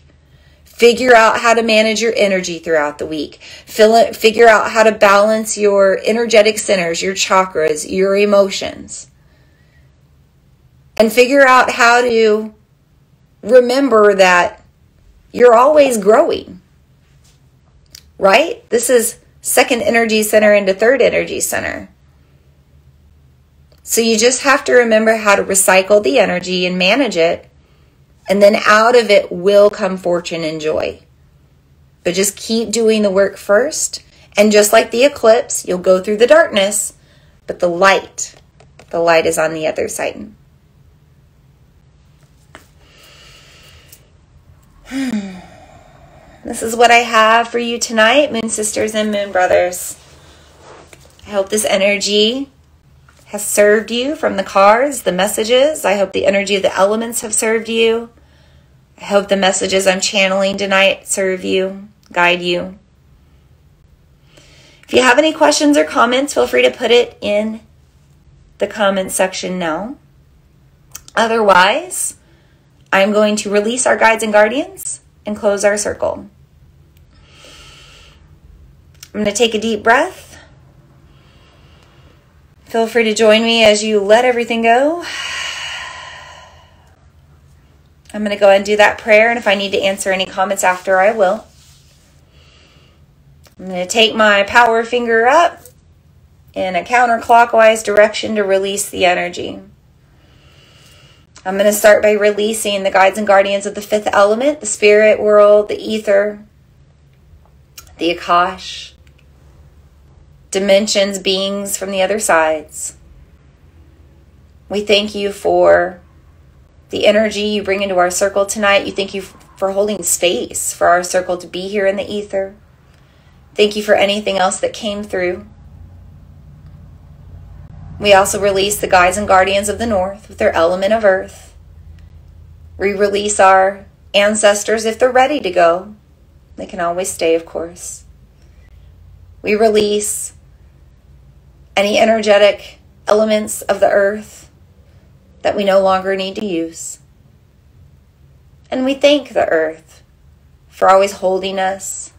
figure out how to manage your energy throughout the week, figure out how to balance your energetic centers, your chakras, your emotions, and figure out how to remember that you're always growing, right? This is 2nd energy center into 3rd energy center. So you just have to remember how to recycle the energy and manage it. And then out of it will come fortune and joy. But just keep doing the work first. And just like the eclipse, you'll go through the darkness. But the light is on the other side. This is what I have for you tonight, Moon Sisters and Moon Brothers. I hope this energy has served you from the cards, the messages. I hope the energy of the elements have served you. I hope the messages I'm channeling tonight serve you, guide you. If you have any questions or comments, feel free to put it in the comment section now. Otherwise, I'm going to release our guides and guardians and close our circle. I'm going to take a deep breath. Feel free to join me as you let everything go. I'm going to go ahead and do that prayer, and if I need to answer any comments after, I will. I'm going to take my power finger up in a counterclockwise direction to release the energy. I'm going to start by releasing the guides and guardians of the 5th element, the spirit world, the ether, the Akash, dimensions, beings from the other sides. We thank you for the energy you bring into our circle tonight. You thank you for holding space for our circle to be here in the ether. Thank you for anything else that came through. We also release the guides and guardians of the north with their element of earth. We release our ancestors if they're ready to go. They can always stay, of course. We release any energetic elements of the earth that we no longer need to use. And we thank the earth for always holding us,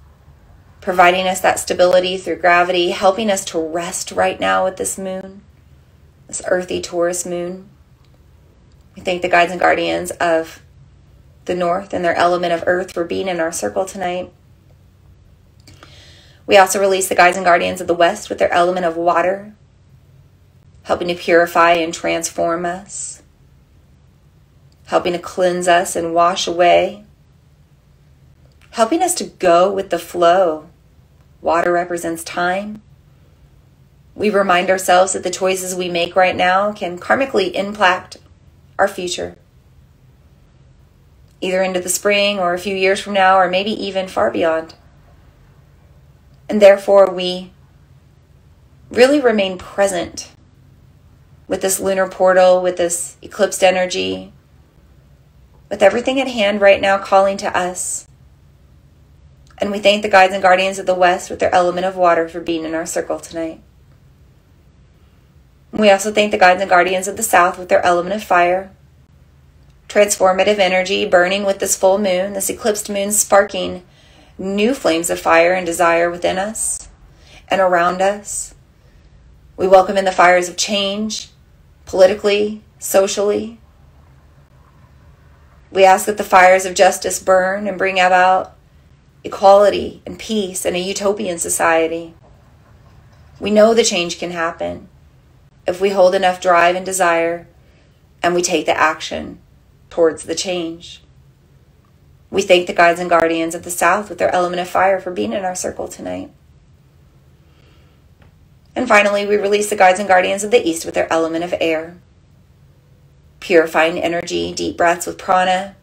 providing us that stability through gravity, helping us to rest right now with this moon, this earthy Taurus moon. We thank the guides and guardians of the north and their element of earth for being in our circle tonight. We also release the guides and guardians of the west with their element of water, helping to purify and transform us, helping to cleanse us and wash away, helping us to go with the flow. Water represents time. We remind ourselves that the choices we make right now can karmically impact our future, either into the spring or a few years from now, or maybe even far beyond. And therefore, we really remain present with this lunar portal, with this eclipsed energy, with everything at hand right now calling to us. And we thank the guides and guardians of the West with their element of water for being in our circle tonight. We also thank the guides and guardians of the South with their element of fire, transformative energy burning with this full moon, this eclipsed moon sparking new flames of fire and desire within us and around us. We welcome in the fires of change, politically, socially. We ask that the fires of justice burn and bring about equality and peace and a utopian society. We know the change can happen if we hold enough drive and desire and we take the action towards the change. We thank the guides and guardians of the South with their element of fire for being in our circle tonight. And finally, we release the guides and guardians of the East with their element of air. Purifying energy, deep breaths with prana,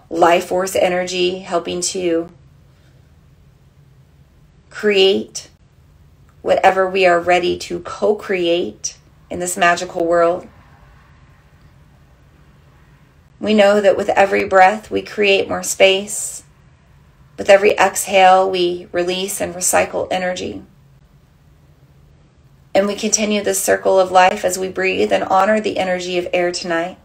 life force energy, helping to create whatever we are ready to co-create in this magical world. We know that with every breath, we create more space. With every exhale, we release and recycle energy. And we continue this circle of life as we breathe and honor the energy of air tonight.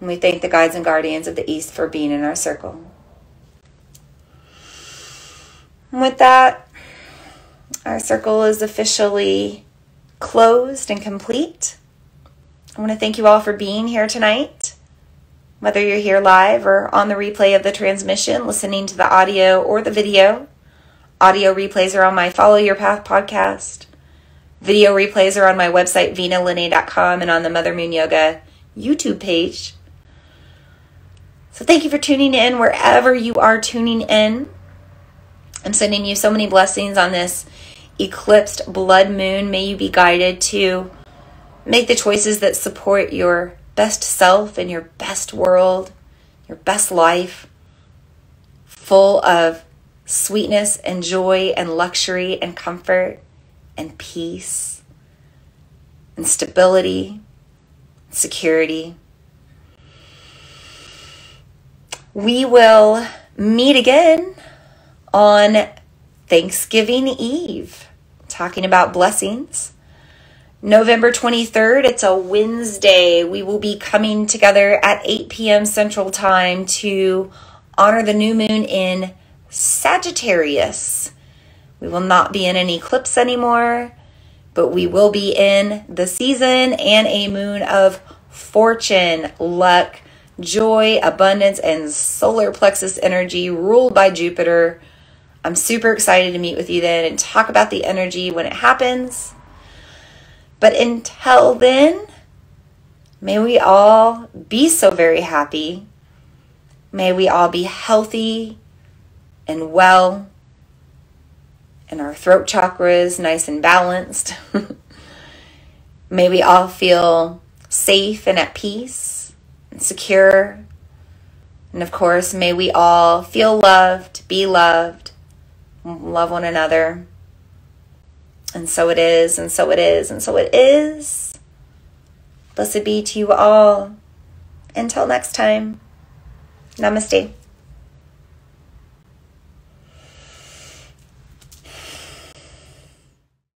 And we thank the guides and guardians of the East for being in our circle. And with that, our circle is officially closed and complete. I want to thank you all for being here tonight. Whether you're here live or on the replay of the transmission, listening to the audio or the video. Audio replays are on my Follow Your Path podcast. Video replays are on my website, VinaLinnae.com, and on the Mother Moon Yoga YouTube page. So thank you for tuning in wherever you are tuning in. I'm sending you so many blessings on this eclipsed blood moon. May you be guided to make the choices that support your best self and your best world, your best life, full of sweetness and joy and luxury and comfort and peace and stability, security. We will meet again on Thanksgiving Eve, talking about blessings. November 23rd, it's a Wednesday. We will be coming together at 8 p.m. Central Time to honor the new moon in Sagittarius. We will not be in an eclipse anymore, but we will be in the season and a moon of fortune, luck, joy, abundance, and solar plexus energy ruled by Jupiter. I'm super excited to meet with you then and talk about the energy when it happens. But until then, may we all be so very happy. May we all be healthy and well, and our throat chakras nice and balanced. May we all feel safe and at peace and secure. And of course, may we all feel loved, be loved, love one another. And so it is, and so it is, and so it is. Blessed be to you all. Until next time, namaste.